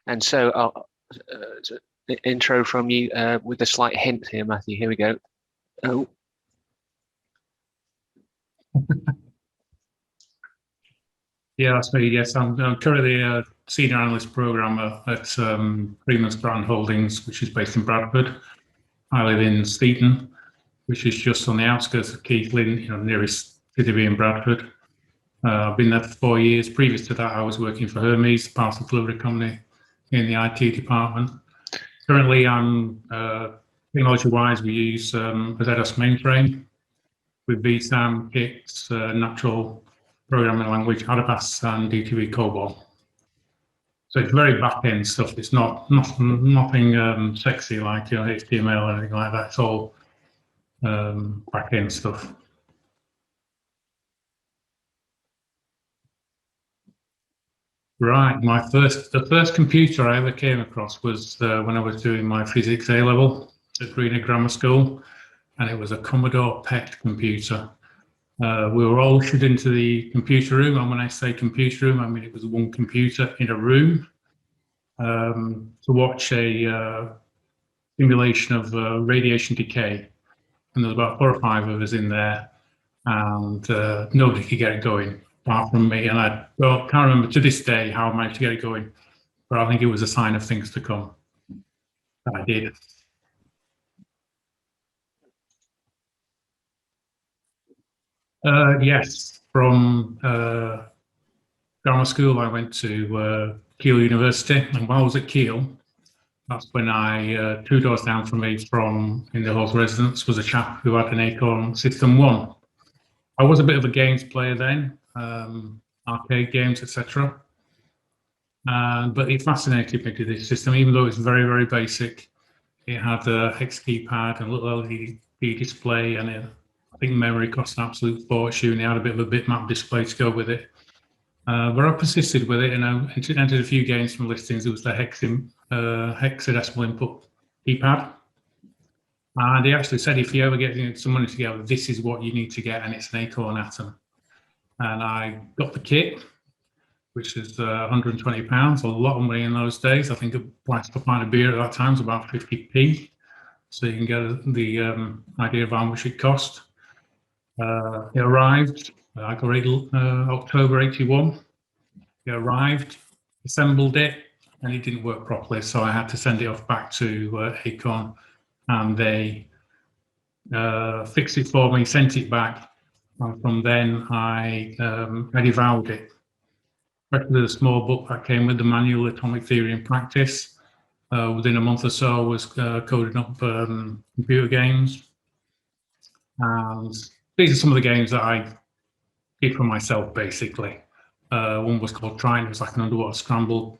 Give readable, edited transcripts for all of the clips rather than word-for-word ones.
And so, intro from you with a slight hint here, Matthew. Here we go. Oh. Yeah, that's me. Yes, I'm currently a senior analyst programmer at Freeman's Brand Holdings, which is based in Bradford. I live in Steeton, which is just on the outskirts of Keighley, nearest city being Bradford. I've been there for 4 years. Previous to that, I was working for Hermes, the parcel delivery company, in the IT department. Currently, I'm technology-wise, we use a ZOS mainframe with VSAM, kits, natural programming language, Adabas, and DTV COBOL. So it's very back-end stuff. It's nothing sexy like HTML or anything like that. It's all back-end stuff. Right, the first computer I ever came across was when I was doing my physics A level at Greenwich Grammar School, and it was a Commodore PET computer. We were all ushered into the computer room, and when I say computer room, I mean it was one computer in a room to watch a simulation of radiation decay. And there was about 4 or 5 of us in there, and nobody could get it going apart from me. And I can't remember to this day how I managed to get it going, but I think it was a sign of things to come. I did. Yes, from grammar school, I went to Keele University, and while I was at Keele, that's when 2 doors down from me in the hall's residence was a chap who had an Acorn System 1. I was a bit of a games player then, arcade games, etc. But it fascinated me to this system, even though it's very, very basic. It had a hex keypad and a little LED display, and I think memory cost an absolute fortune. It had a bit of a bitmap display to go with it. But I persisted with it, and I entered a few games from listings. It was the hexadecimal input keypad. And he actually said, if you ever get some money together, this is what you need to get, and it's an Acorn Atom. And I got the kit, which is £120, a lot of money in those days. I think the price for a pint of beer at that time was about 50p. So you can get the idea of how much it cost. It arrived, I got it October 81. It arrived, assembled it, and it didn't work properly. So I had to send it off back to Acorn, and they fixed it for me, sent it back. And from then I devoured it. Especially the small book that came with the manual, Atomic Theory in Practice. Within a month or so, I was coding up computer games. And these are some of the games that I did for myself, basically. One was called Triton. It was like an underwater scramble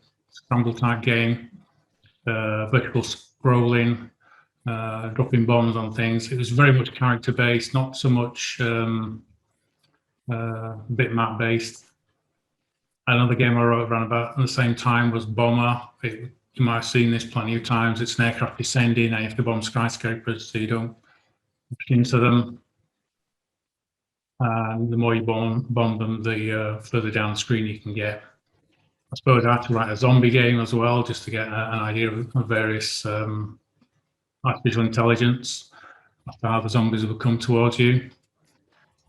type game. Vertical scrolling, dropping bombs on things. It was very much character based, not so much bitmap based. Another game I wrote around about at the same time was Bomber. You might have seen this plenty of times. It's an aircraft descending, and you have to bomb skyscrapers so you don't push into them. And the more you bomb them, the further down the screen you can get. I suppose I had to write a zombie game as well, just to get an idea of various artificial intelligence, how the zombies would come towards you.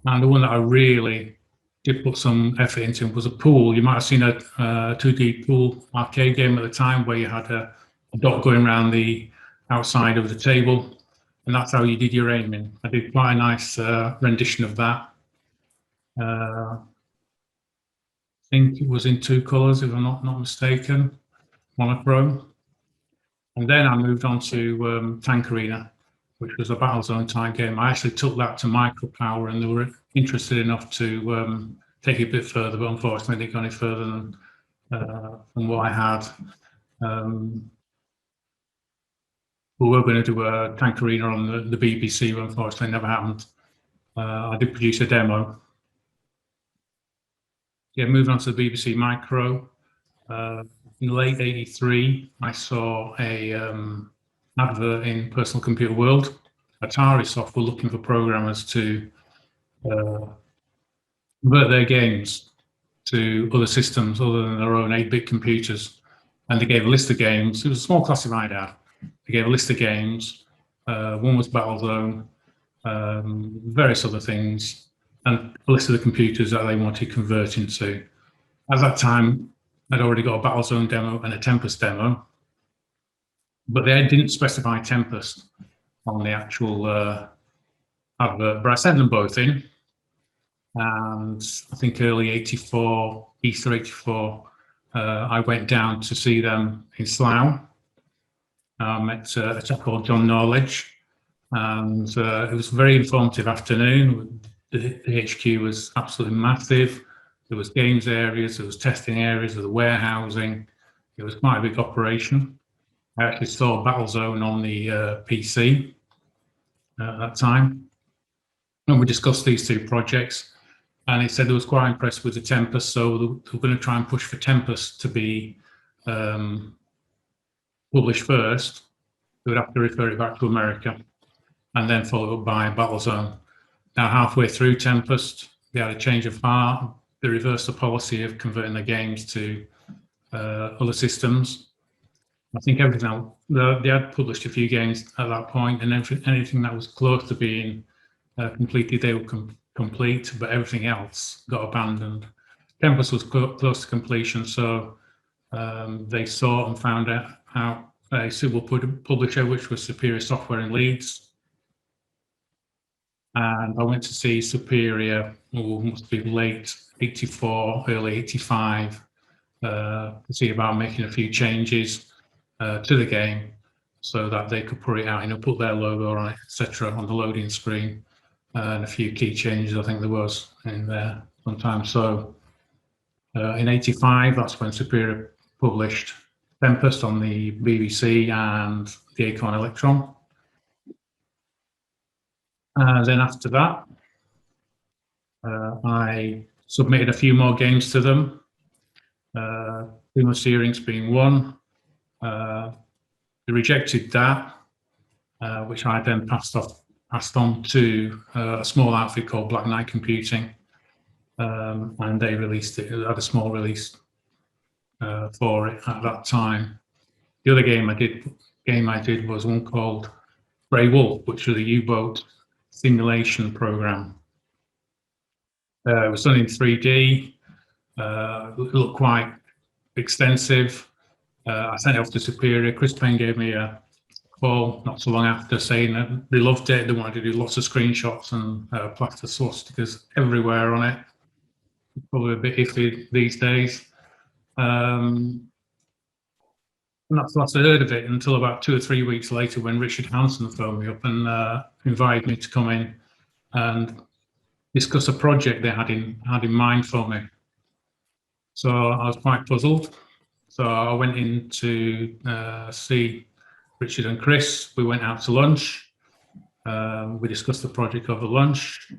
And the one that I really did put some effort into was a pool. You might have seen a 2D pool arcade game at the time where you had a dot going around the outside of the table, and that's how you did your aiming. I did quite a nice rendition of that. I think it was in 2 colors, if I'm not mistaken, monochrome. And then I moved on to Tank Arena, which was a Battlezone type game. I actually took that to Micropower, and they were interested enough to take it a bit further, but unfortunately it didn't go any further than what I had. We were going to do a tank arena on the BBC, but unfortunately never happened. I did produce a demo. Yeah, moving on to the BBC Micro. In late '83, I saw a advert in Personal Computer World. Atari Soft were looking for programmers to convert their games to other systems other than their own 8-bit computers. And they gave a list of games. It was a small classified ad. They gave a list of games. One was Battlezone, various other things, and a list of the computers that they wanted converting to. At that time, I'd already got a Battlezone demo and a Tempest demo, but they didn't specify Tempest on the actual advert, but I sent them both in. And I think early '84, Easter '84, I went down to see them in Slough. I met a chap called John Knowledge, and it was a very informative afternoon. The HQ was absolutely massive. There was games areas, there was testing areas, there was warehousing. It was quite a big operation. I actually saw Battlezone on the PC at that time. And we discussed these two projects. And he said he was quite impressed with the Tempest, so they were going to try and push for Tempest to be published first. They would have to refer it back to America and then follow up by Battlezone. Now, halfway through Tempest, they had a change of heart. They reversed the policy of converting the games to other systems. I think everything else, they had published a few games at that point, and anything that was close to being completed, they would complete, but everything else got abandoned. Tempest was close to completion, so they saw and found out a suitable publisher, which was Superior Software in Leeds. And I went to see Superior, must be late '84, early '85, to see about making a few changes to the game so that they could put it out, put their logo on it, etc., on the loading screen. And a few key changes I think there was in there sometimes. So in '85, that's when Superior published Tempest on the BBC and the Acorn Electron. Then after that, I submitted a few more games to them. Too Much Earrings being one. They rejected that, which I then passed on to a small outfit called Black Knight Computing, and they released it. It had a small release for it at that time. The other game I did was one called Grey Wolf, which was a U-boat simulation program. It was done in 3D. It looked quite extensive. I sent it off to Superior. Chris Payne gave me a call not so long after saying that they loved it. They wanted to do lots of screenshots and plaster swastikas everywhere on it. Probably a bit iffy these days. And that's the last I heard of it until about 2 or 3 weeks later when Richard Hanson phoned me up and invited me to come in and discuss a project they had in mind for me. So I was quite puzzled. So I went in to see Richard and Chris. We went out to lunch. We discussed the project over lunch.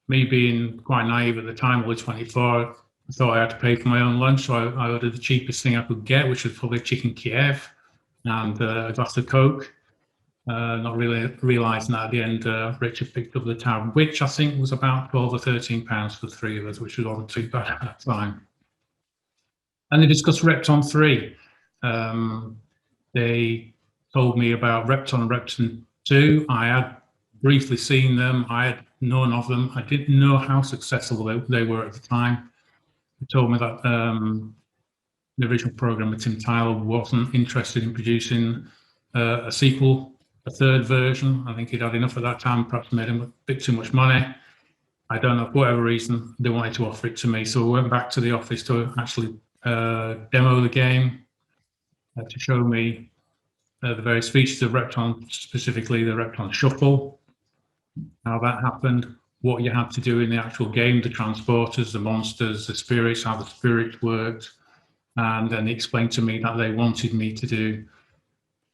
Me being quite naive at the time, only 24, I thought I had to pay for my own lunch, so I ordered the cheapest thing I could get, which was probably chicken Kiev and a glass of Coke. Not really realising that at the end, Richard picked up the tab, which I think was about £12 or £13 for the three of us, which wasn't too bad at that time. And they discussed Repton 3. They told me about Repton and Repton 2. I had briefly seen them. I had known of them. I didn't know how successful they were at the time. They told me that the original programmer, Tim Tyler, wasn't interested in producing a sequel, a third version. I think he'd had enough at that time, perhaps made him a bit too much money. I don't know, for whatever reason, they wanted to offer it to me. So we went back to the office to actually demo the game, to show me the various features of Repton, specifically the Repton Shuffle, how that happened, what you had to do in the actual game, the transporters, the monsters, the spirits, how the spirits worked. And then they explained to me that they wanted me to do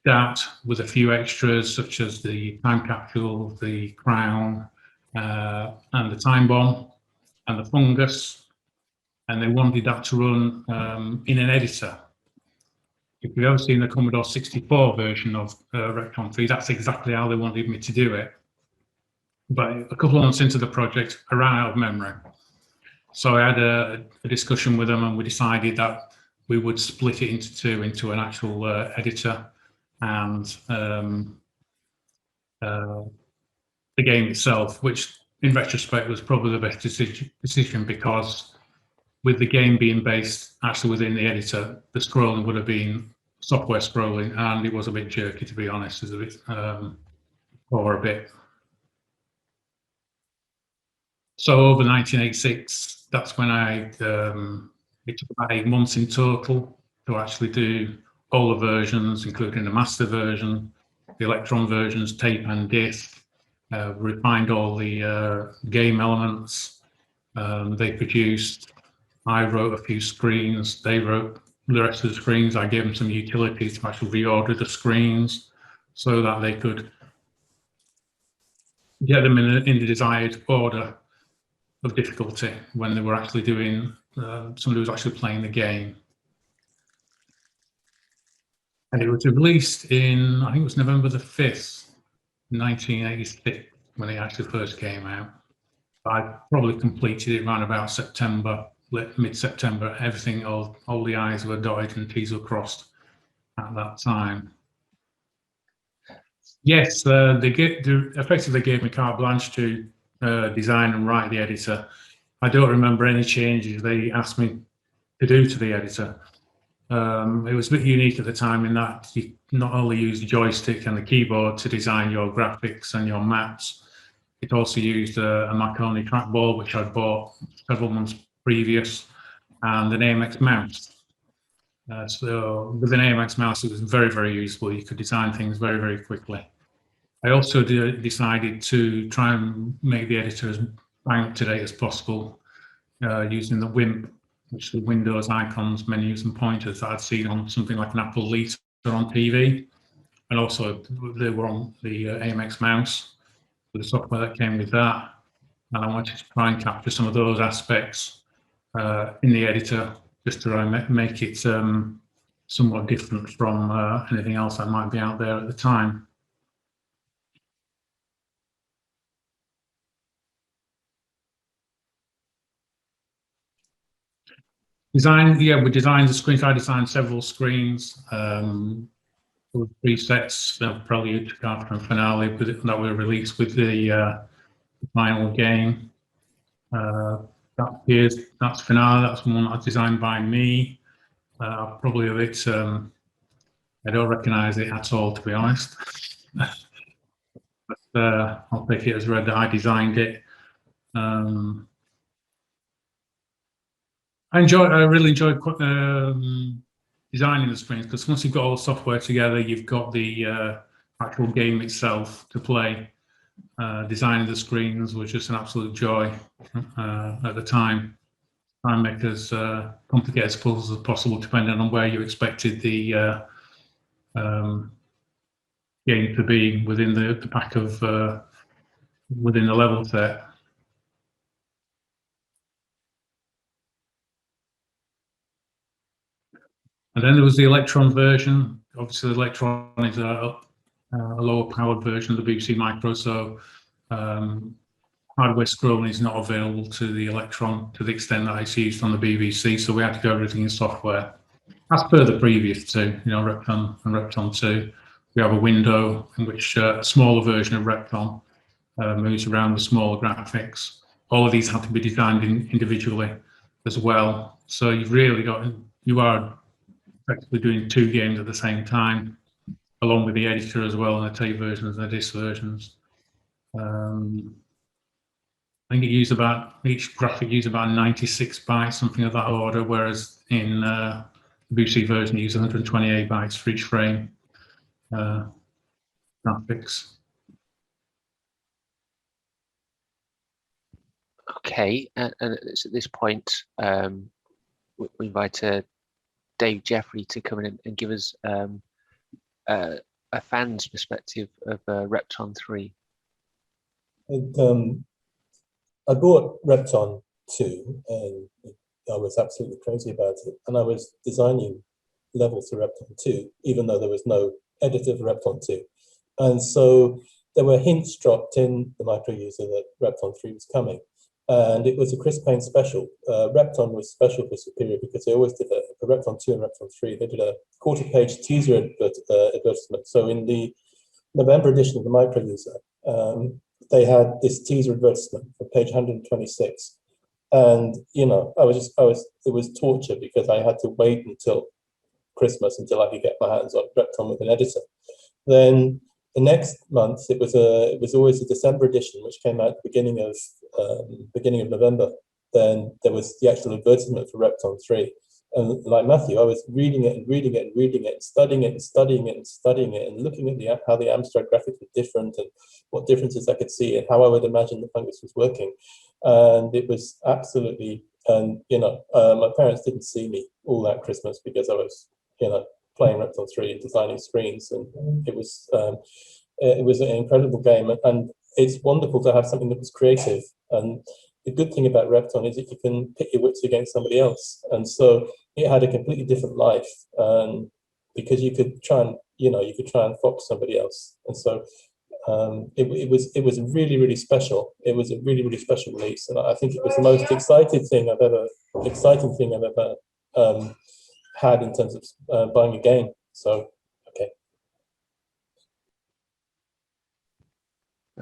out with a few extras, such as the time capsule, the crown, and the time bomb, and the fungus. And they wanted that to run in an editor. If you've ever seen the Commodore 64 version of Repton 3, that's exactly how they wanted me to do it. But a couple of months into the project, I ran out of memory. So I had a discussion with them, and we decided that we would split it into two, into an actual editor and the game itself, which in retrospect was probably the best decision, because with the game being based actually within the editor, the scrolling would have been software scrolling, and it was a bit jerky, to be honest. It was a bit or a bit. So over 1986, that's when it took about 8 months in total to actually do all the versions, including the master version, the Electron versions, tape and disc. Refined all the game elements. They produced. I wrote a few screens. They wrote the rest of the screens. I gave them some utilities to actually reorder the screens so that they could get them in the desired order of difficulty when they were actually doing, somebody was actually playing the game. And it was released in, I think it was November the 5th, 1986, when it actually first came out. I probably completed it around about September, mid-September. Everything, all the I's were dotted and T's were crossed at that time. Yes, they effectively gave me carte blanche to design and write the editor. I don't remember any changes they asked me to do to the editor. It was a bit unique at the time in that you not only used the joystick and the keyboard to design your graphics and your maps, it also used a Mac-only trackball, which I'd bought several months previous, and an AMX mouse. So with an AMX mouse, it was very, very useful. You could design things very, very quickly. I also decided to try and make the editor as bang up to date as possible, using the WIMP, which is the Windows icons, menus, and pointers that I'd seen on something like an Apple Lisa on TV, and also they were on the AMX mouse with the software that came with that. And I wanted to try and capture some of those aspects in the editor, just to try and make it somewhat different from anything else that might be out there at the time. We designed the screens. I designed several screens. Presets that probably you took out from Finale that were released with the final game. That's Finale. That's one that's designed by me. Probably a bit. I don't recognise it at all, to be honest. But I'll take it as read that I designed it. I really enjoyed designing the screens, because once you've got all the software together, you've got the actual game itself to play. Designing the screens was just an absolute joy at the time. Try and make as complicated as puzzles as possible, depending on where you expected the game to be within the pack of within the level set. And then there was the Electron version. Obviously, the Electron is a lower powered version of the BBC Micro, so hardware scrolling is not available to the Electron to the extent that it's used on the BBC, so we had to do everything in software. As per the previous two, Repton and Repton 2, we have a window in which a smaller version of Repton moves around with smaller graphics. All of these have to be designed individually as well. So you are effectively doing two games at the same time, along with the editor as well, and the tape versions and the disc versions. I think each graphic used about 96 bytes, something of that order, whereas in the BBC version, you use 128 bytes for each frame graphics. Okay, and it's at this point we invite Dave Jeffery to come in and give us a fan's perspective of Repton 3? And, I bought Repton 2 and I was absolutely crazy about it. And I was designing levels for Repton 2, even though there was no editor for Repton 2. And so there were hints dropped in the micro user that Repton 3 was coming. And it was a Chris Payne special. Repton was special for Superior because they always did for Repton 2 and Repton 3, they did a quarter-page teaser advertisement. So in the November edition of the micro user, they had this teaser advertisement for page 126. And, you know, it was torture because I had to wait until Christmas until I could get my hands on Repton with an editor. Then the next month, it was always a December edition, which came out at the beginning of November. Then there was the actual advertisement for Repton 3. And like Matthew, I was reading it and reading it and reading it, and studying it and studying it and studying it, and looking at how the abstract graphics were different and what differences I could see and how I would imagine the fungus was working. And it was absolutely, and you know, my parents didn't see me all that Christmas because I was, you know, playing Repton 3 and designing screens, and it was an incredible game, and it's wonderful to have something that was creative. And the good thing about Repton is that you can pit your wits against somebody else, and so it had a completely different life, because you could try and fox somebody else, and so it was really special. It was a really special release, and I think it was the most exciting thing I've ever had in terms of buying a game. So okay.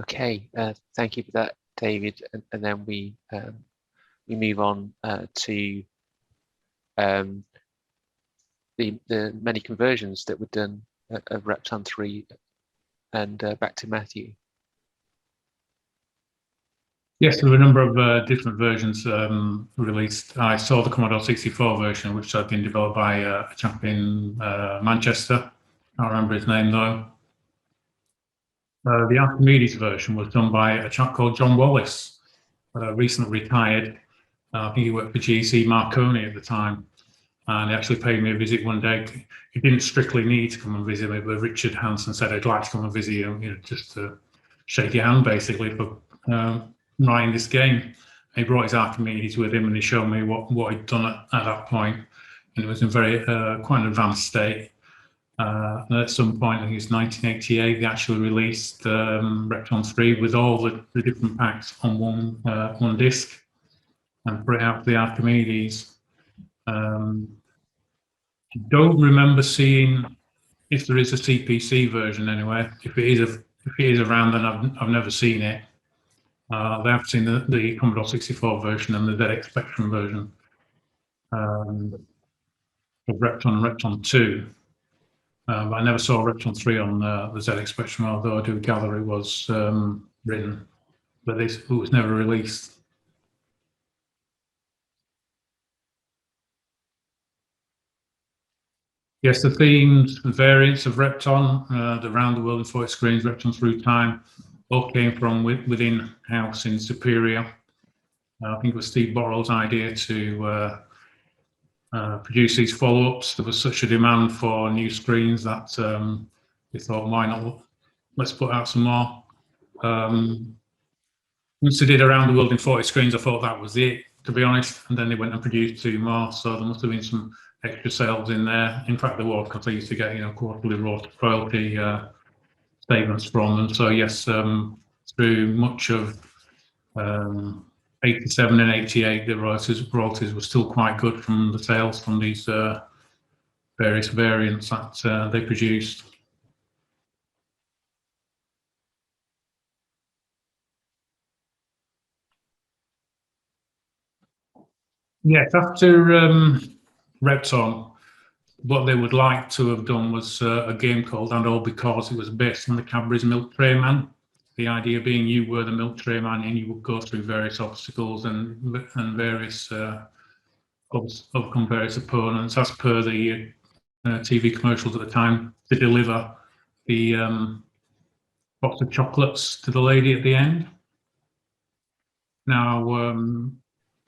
Okay, thank you for that, David. And then we move on to the many conversions that were done of Repton 3, and back to Matthew. Yes, there were a number of different versions released. I saw the Commodore 64 version, which had been developed by a chap in Manchester. I can't remember his name though. The Archimedes version was done by a chap called John Wallace, recently retired. I think he worked for GC Marconi at the time, and he actually paid me a visit one day. He didn't strictly need to come and visit me, but Richard Hanson said, "I'd like to come and visit you, you know, just to shake your hand, basically, for writing this game." He brought his Archimedes with him, and he showed me what he'd done at that point, and it was in quite an advanced state. And at some point, I think it's 1988, they actually released Repton 3 with all the different packs on one disc, and put it out for the Archimedes. I don't remember seeing if there is a CPC version anyway. If it is around, then I've never seen it. They have seen the Commodore 64 version and the ZX Spectrum version of Repton and Repton 2. But I never saw Repton 3 on the ZX Spectrum, although I do gather it was written, but it was never released. Yes, the themes, the variants of Repton, the Round the World in 40 Screens, Repton Through Time, all came from within house in Superior. I think it was Steve Borrell's idea to produce these follow-ups. There was such a demand for new screens that they thought, why not? Let's put out some more. Once they did Around the World in 40 Screens, I thought that was it, to be honest. And then they went and produced 2 more, so there must have been some extra sales in there. In fact, there were, because I used to get, you know, quarterly royalty statements from them. So yes, through much of 87 and 88, the royalties were still quite good from the sales from these various variants that they produced. Yes, after Repton, what they would like to have done was a game called And All Because it was based on the Cadbury's Milk Tray Man. The idea being you were the milk tray man and you would go through various obstacles and various overcome various opponents as per the TV commercials at the time to deliver the box of chocolates to the lady at the end. Now,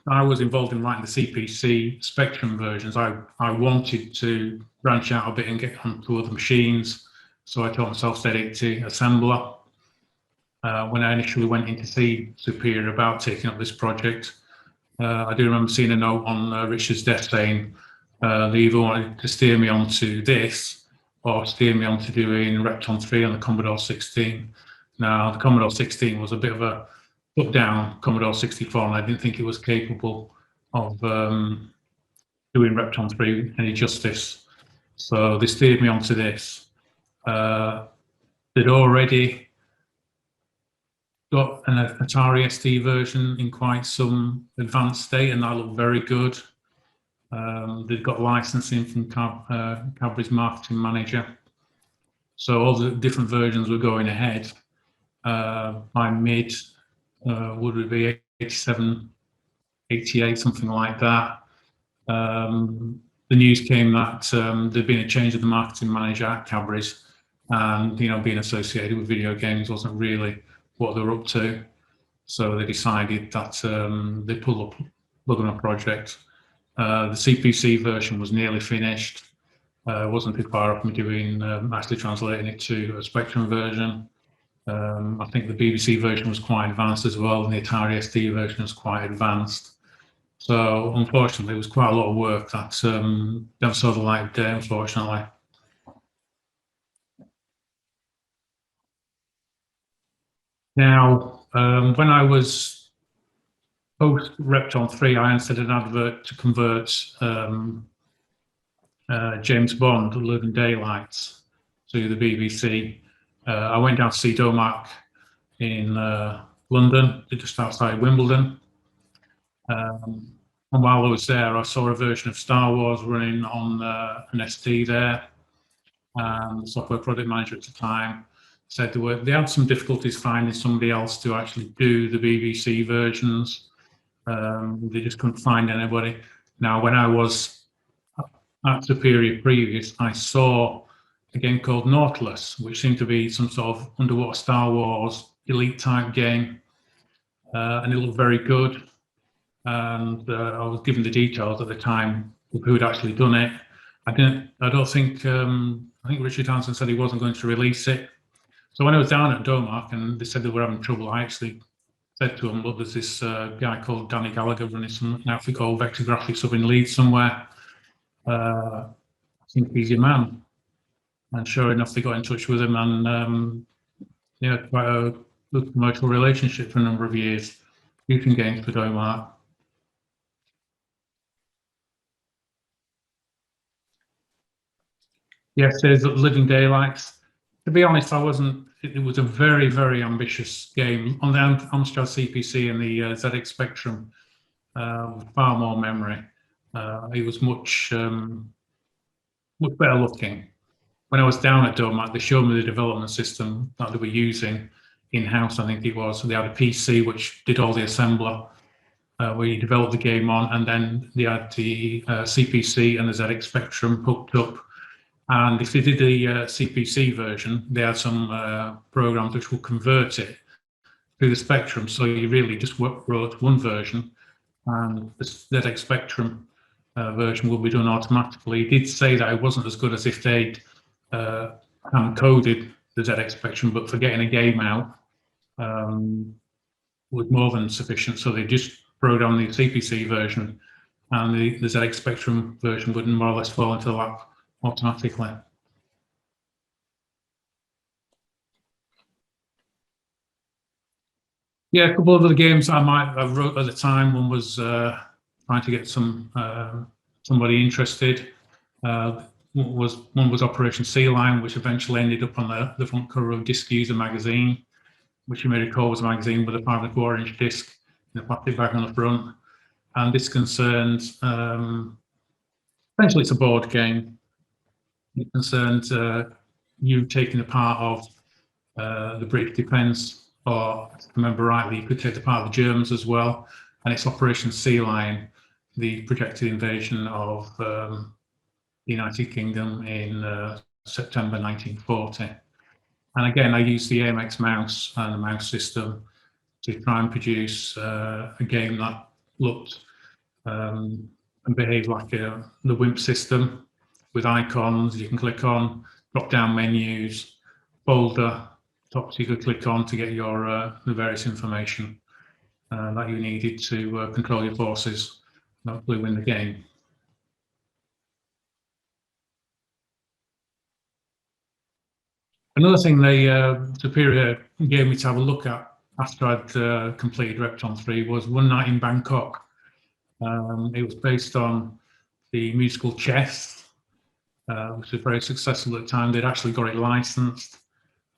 I was involved in writing the CPC Spectrum versions. I wanted to branch out a bit and get onto other machines. So I taught myself Z80 assembler. When I initially went in to see Superior about taking up this project, I do remember seeing a note on Richard's desk saying they either wanted to steer me onto this or steer me onto doing Repton 3 on the Commodore 16. Now, the Commodore 16 was a bit of a put down Commodore 64, and I didn't think it was capable of doing Repton 3 any justice. So they steered me onto this. They'd already got an Atari ST version in quite some advanced state, and that looked very good. They've got licensing from Cadbury's marketing manager. So all the different versions were going ahead. By mid, would it be 87, 88, something like that. The news came that there'd been a change of the marketing manager at Cadbury's, and being associated with video games wasn't really what they were up to. So they decided that they pulled the plug on a project. The CPC version was nearly finished. Wasn't too far off me doing actually translating it to a Spectrum version. I think the BBC version was quite advanced as well, and the Atari ST version was quite advanced. So unfortunately, it was quite a lot of work that never saw the light of day, unfortunately. Now, when I was post Repton 3, I answered an advert to convert James Bond, Living Daylights, to the BBC. I went down to see Domac in London, just outside Wimbledon. And while I was there, I saw a version of Star Wars running on an ST there. The software product manager at the time said they had some difficulties finding somebody else to actually do the BBC versions. They just couldn't find anybody. Now, when I was at Superior previous, I saw a game called Nautilus, which seemed to be some sort of underwater Star Wars elite type game, and it looked very good. And I was given the details at the time of who had actually done it. I think Richard Hansen said he wasn't going to release it. So when I was down at Domac and they said they were having trouble, I actually said to them, look, there's this guy called Danny Gallagher running an outfit called Vector Graphics up in Leeds somewhere. I think he's your man. And sure enough, they got in touch with him, and quite a good commercial relationship for a number of years, producing games for Domac. Yes, there's Living Daylights. To be honest, it was a very, very ambitious game. On the Amstrad CPC and the ZX Spectrum, with far more memory. It was much better looking. When I was down at Domac, they showed me the development system that they were using in-house, I think it was. So they had a PC which did all the assembler, where you developed the game on, and then they had the CPC and the ZX Spectrum hooked up. And if they did the CPC version, they had some programs which would convert it to the Spectrum. So you really just wrote one version, and the ZX Spectrum version will be done automatically. He did say that it wasn't as good as if they'd coded the ZX Spectrum, but for getting a game out was more than sufficient. So they just programmed the CPC version, and the ZX Spectrum version would more or less fall into the lap automatically. Yeah, a couple of other games I wrote at the time. One was trying to get somebody interested. One was Operation Sea Lion, which eventually ended up on the front cover of Disc User magazine, which you may recall was a magazine with a 5¼ disc in a plastic bag on the front. And this concerns, essentially it's a board game. It concerns you taking a part of the British defence, or if I remember rightly, you could take the part of the Germans as well. And it's Operation Sea Lion, the projected invasion of the United Kingdom in September 1940. And again, I used the AMX mouse and the mouse system to try and produce a game that looked and behaved like the WIMP system, with icons you can click on, drop-down menus, folder top you could click on to get your the various information that you needed to control your forces and hopefully win the game. Another thing Superior gave me to have a look at after I'd completed Repton 3 was One Night in Bangkok. It was based on the musical Chess, which was very successful at the time. They'd actually got it licensed.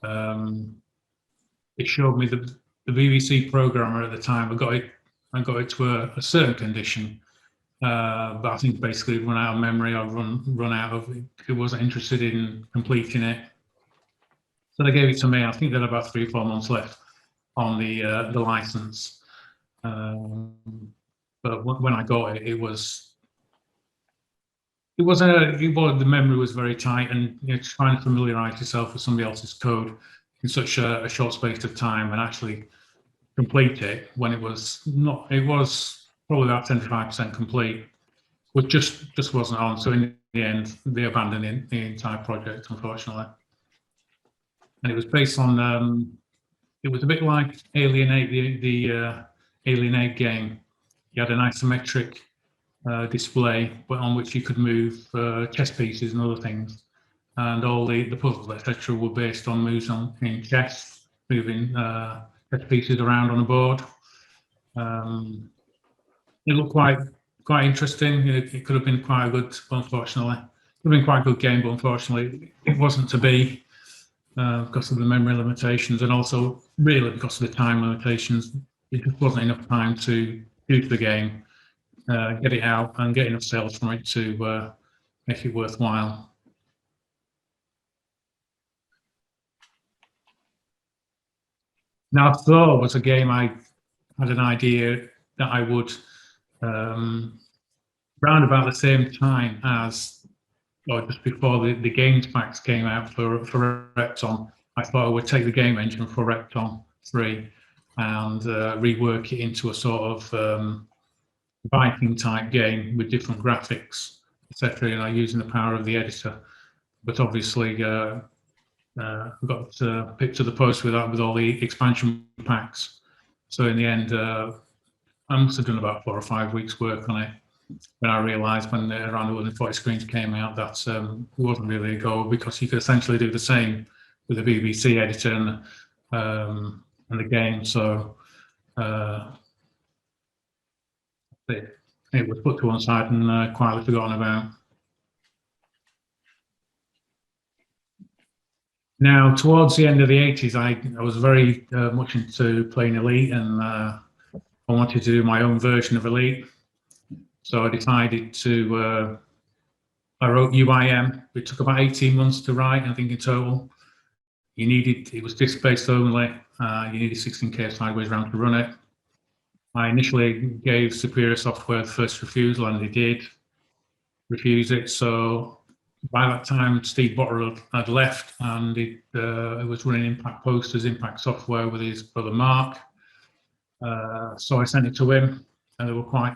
It showed me the BBC programmer at the time. I got it to a certain condition, but I think basically run out of memory. I run out of it. It wasn't interested in completing it. So they gave it to me. I think they had about 3 or 4 months left on the license. But when I got it, the memory was very tight, and trying to familiarize yourself with somebody else's code in such a short space of time and actually complete it when it was probably about 75% complete, was just wasn't on. So in the end, they abandoned the entire project, unfortunately. And it was based on it was a bit like Alienate, the Alienate game. You had an isometric display, but on which you could move chess pieces and other things, and all the puzzles, etc., were based on moves in chess, moving chess pieces around on a board. It looked quite interesting. It could have been quite a good, unfortunately, it could have been quite a good game, but unfortunately, it wasn't to be because of the memory limitations, and also really because of the time limitations. It just wasn't enough time to do the game, get it out, and get enough sales from it to make it worthwhile. Now, Thor was a game I had an idea that I would, round about the same time as, or just before the games packs came out for Repton, I thought I would take the game engine for Repton 3 and rework it into a sort of Viking type game with different graphics, etc., using the power of the editor. But obviously, got picked to the post with that, with all the expansion packs. So in the end, I must have done about 4 or 5 weeks work on it when I realised, when around the 140 screens came out, that it wasn't really a goal, because you could essentially do the same with the BBC editor and the game. So it was put to one side and quietly forgotten about. Now, towards the end of the 80s, I was very much into playing Elite, and I wanted to do my own version of Elite. So I decided to, I wrote UIM. It took about 18 months to write, I think, in total. It was disk-based only. You needed 16K sideways RAM to run it. I initially gave Superior Software the first refusal, and they did refuse it. So by that time, Steve Botter had left, and it was running Impact Posters, Impact Software, with his brother Mark. So I sent it to him, and they were quite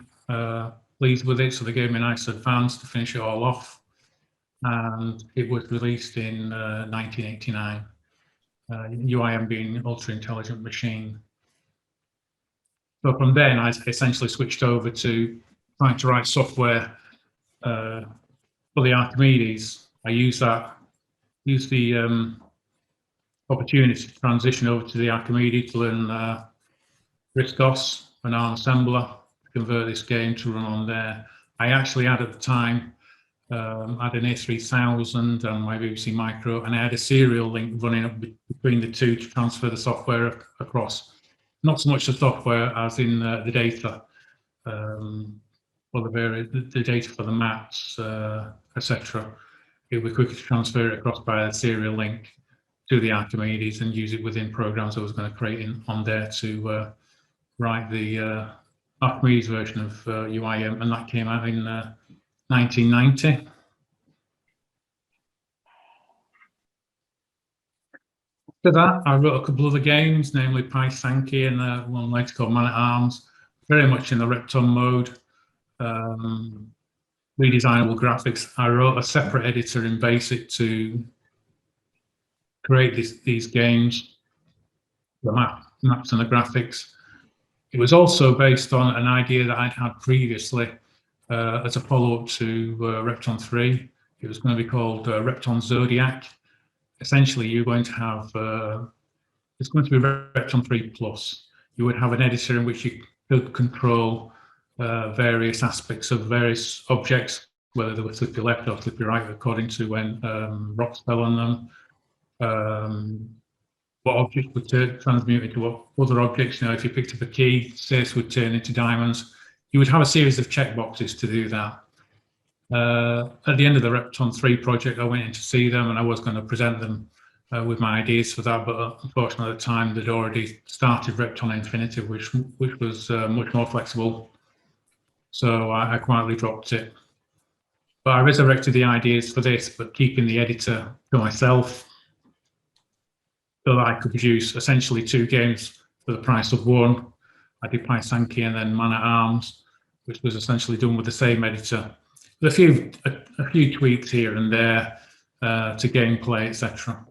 pleased with it. So they gave me a nice advance to finish it all off, and it was released in 1989. UIM being Ultra Intelligent Machine. So from then, I essentially switched over to trying to write software for the Archimedes. I used the opportunity to transition over to the Archimedes to learn RISC-OS, an ARM assembler, to convert this game to run on there. I actually had, at the time, had an A3000 and my BBC Micro, and I had a serial link running up between the two to transfer the software across. Not so much the software as in the data, or the data for the maps, etc. It was quicker to transfer it across by a serial link to the Archimedes and use it within programs I was going to create on there to write the Archimedes version of UIM, and that came out in 1990. After that, I wrote a couple other games, namely Pysanky and one later called Man at Arms, very much in the Repton mode. Redesignable graphics. I wrote a separate editor in BASIC to create these games, the maps and the graphics. It was also based on an idea that I'd had previously as a follow-up to Repton 3. It was going to be called Repton Zodiac. Essentially, you're going to have, it's going to be Repton 3 Plus. You would have an editor in which you could control various aspects of various objects, whether they were flippy left or flippy right, according to when rocks fell on them. What objects would transmute into what other objects. You know, if you picked up a key, this would turn into diamonds. You would have a series of checkboxes to do that. At the end of the Repton 3 project, I went in to see them, and I was going to present them with my ideas for that, but unfortunately at the time they'd already started Repton Infinity, which was much more flexible. So I quietly dropped it. But I resurrected the ideas for this, but keeping the editor to myself, so that I could produce essentially 2 games for the price of 1. I did Pysanky and then Man at Arms, which was essentially done with the same editor, with a few tweaks here and there to gameplay, etc.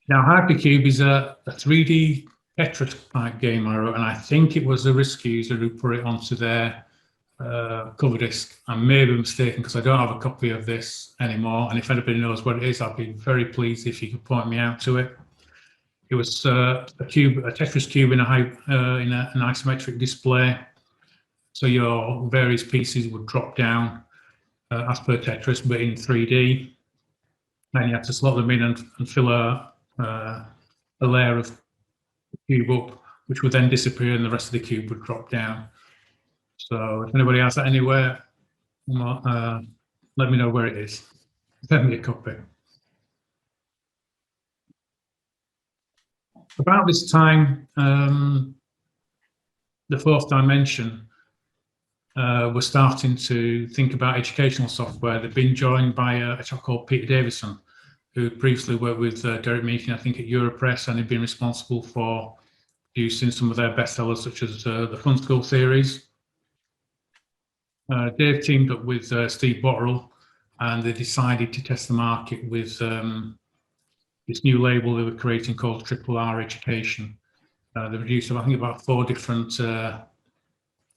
Now, Hypercube is a 3D Tetris type game I wrote, and I think it was a risk user who put it onto their cover disc. I may be mistaken because I don't have a copy of this anymore, and if anybody knows what it is, I'd be very pleased if you could point me out to it. It was a Tetris cube in an isometric display, so your various pieces would drop down as per Tetris, but in 3D. Then you have to slot them in and fill a layer of the cube up, which would then disappear, and the rest of the cube would drop down. So if anybody has that anywhere, let me know where it is. Send me a copy. About this time, the Fourth Dimension was starting to think about educational software. They'd been joined by a chap called Peter Davison, who previously worked with Derek Meakin, I think, at Europress, and had been responsible for producing some of their bestsellers, such as the Fun School series. Dave teamed up with Steve Botterill, and they decided to test the market with this new label they were creating called Triple R Education. They produced, I think, about 4 different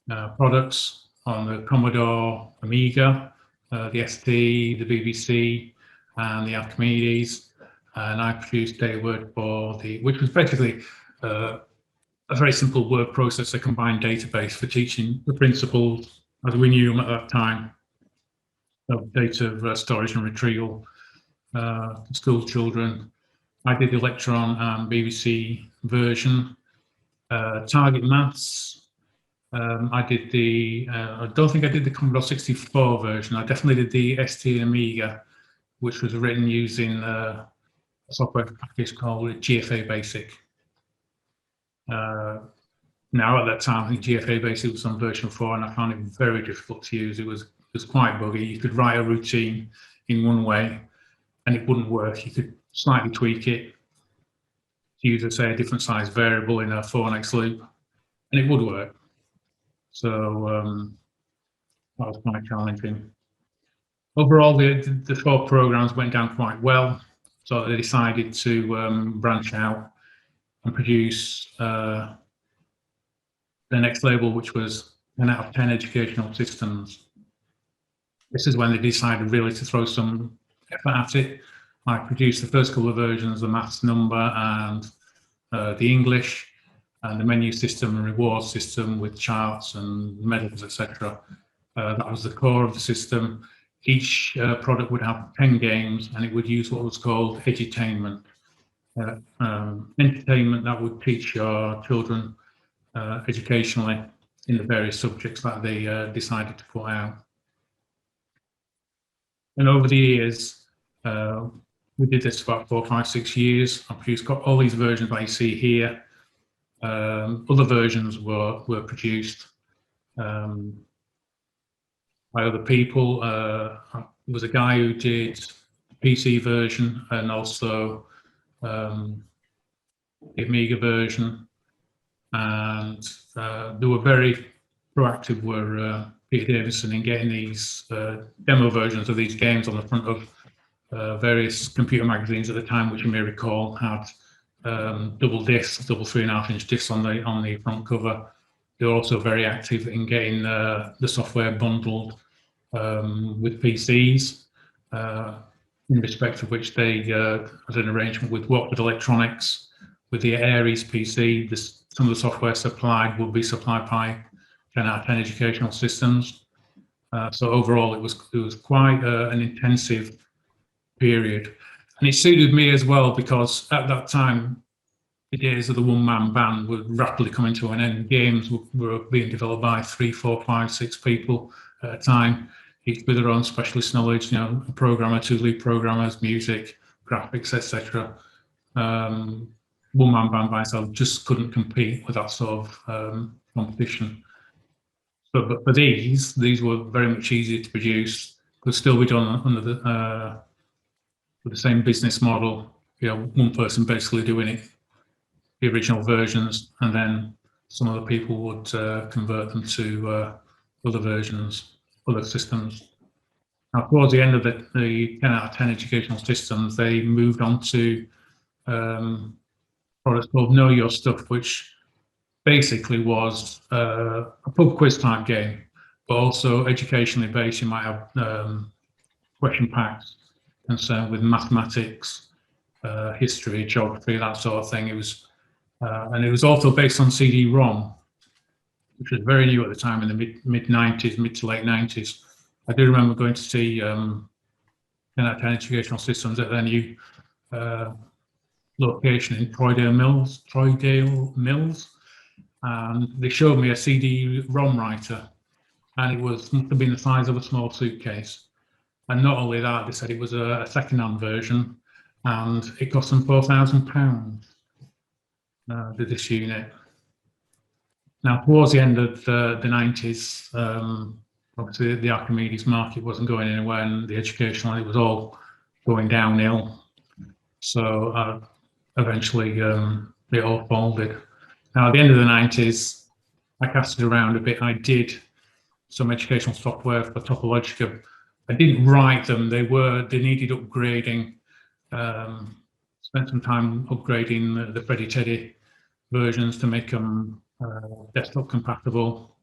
products on the Commodore Amiga, the ST, the BBC, and the Archimedes. And I produced DataWord for which was basically a very simple word processor combined database for teaching the principles as we knew them at that time of data storage and retrieval for school children. I did the Electron and BBC version. Target Maths, I did I don't think I did the Commodore 64 version. I definitely did the ST and Amiga, which was written using a software package called GFA Basic. Now at that time, I think GFA Basic was on version 4, and I found it very difficult to use. It was quite buggy. You could write a routine in one way, and it wouldn't work. You could slightly tweak it to use, say, a different size variable in a 4-next loop, and it would work. So that was quite challenging. Overall, the 4 programs went down quite well, so they decided to branch out and produce the next label, which was 10 out of 10 educational systems. This is when they decided really to throw some effort at it. I produced the first couple of versions, the maths number and the English, and the menu system and reward system with charts and medals, etc. That was the core of the system. Each product would have 10 games, and it would use what was called edutainment. Entertainment that would teach your children educationally in the various subjects that they decided to put out. And over the years, we did this for about 4, 5, 6 years. I produced all these versions that you see here. Other versions were produced by other people. There was a guy who did the PC version and also the Amiga version, and they were very proactive, were Peter Davison in getting these demo versions of these games on the front of various computer magazines at the time, which you may recall had double discs, double 3.5-inch discs on the front cover. They were also very active in getting the software bundled with PCs, in respect of which they had an arrangement with Watford Electronics. With the Aries PC, some of the software supplied will be supplied by 10 out of 10 educational systems. So overall, it was quite an intensive period, and it suited me as well because at that time, the days of the one-man band were rapidly coming to an end. Games were being developed by 3, 4, 5, 6 people at a time, each with their own specialist knowledge. A programmer, 2 lead programmers, music, graphics, etc. One-man band by itself just couldn't compete with that sort of competition. But for these were very much easier to produce. Could still be done under with the same business model. One person basically doing it, the original versions, and then some other people would convert them to other versions, other systems. Now, towards the end of the 10 out of 10 educational systems, they moved on to products called Know Your Stuff, which basically was a pub quiz type game, but also educationally based. You might have question packs concerned with mathematics, history, geography, that sort of thing. It was, and it was also based on CD-ROM, which was very new at the time in the mid 90s, mid to late 90s. I do remember going to see 10 out of 10 educational systems at their new location in Troydale Mills, and they showed me a CD-ROM writer, and it must have been the size of a small suitcase. And not only that, they said it was a second-hand version, and it cost them £4,000, this unit. Now, towards the end of the 90s, obviously the Archimedes market wasn't going anywhere, and the educational, it was all going downhill. So eventually it all folded. Now, at the end of the 90s, I cast it around a bit. I did some educational software for Topologica. I didn't write them. They needed upgrading. Spent some time upgrading the Freddy Teddy versions to make them desktop compatible,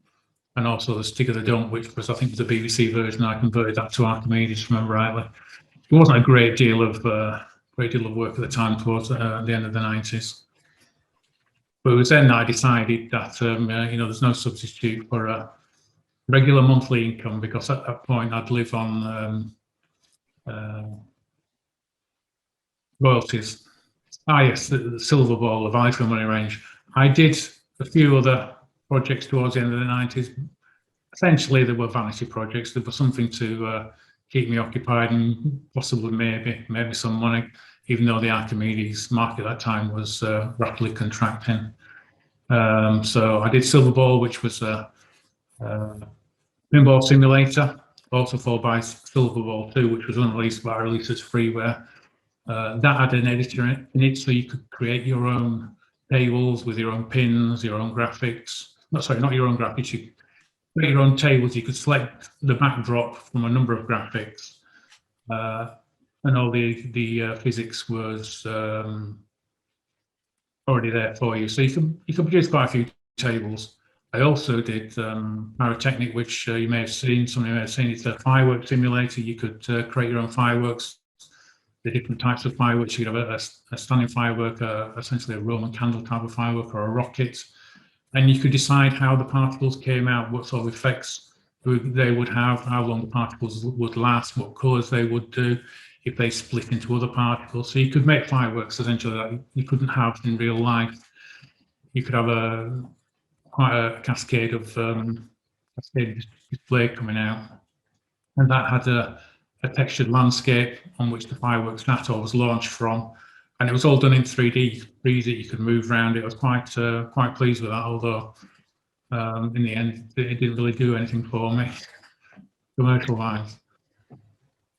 and also the Stick of the Dump, which was, I think, the BBC version. I converted that to Archimedes, if I remember rightly. It wasn't a great deal of work at the time towards the end of the 90s. But it was then I decided that there's no substitute for a regular monthly income, because at that point I'd live on royalties. Yes, the Silver Ball, the Value for Money range. I did a few other projects towards the end of the 90s. Essentially, they were vanity projects. There was something to keep me occupied, and possibly maybe some money, even though the Archimedes market at that time was rapidly contracting. So I did Silver Ball, which was a pinball simulator, also followed by Silver Ball 2, which was unreleased but released as freeware. That had an editor in it, so you could create your own tables with your own pins, your own graphics. No, sorry, not your own graphics. You create your own tables. You could select the backdrop from a number of graphics, and all the physics was already there for you. So you can produce quite a few tables. I also did Pyrotechnic, which you may have seen. Somebody may have seen. It's a fireworks simulator. You could create your own fireworks. The different types of fireworks. You could have a standing firework, essentially a Roman candle type of firework, or a rocket, and you could decide how the particles came out, what sort of effects they would have, how long the particles would last, what colours they would do, if they split into other particles. So you could make fireworks essentially that you couldn't have in real life. You could have quite a cascade of display coming out, and that had a textured landscape on which the fireworks NATO was launched from, and it was all done in 3D that you could move around. It was quite pleased with that, although in the end it didn't really do anything for me commercial wise.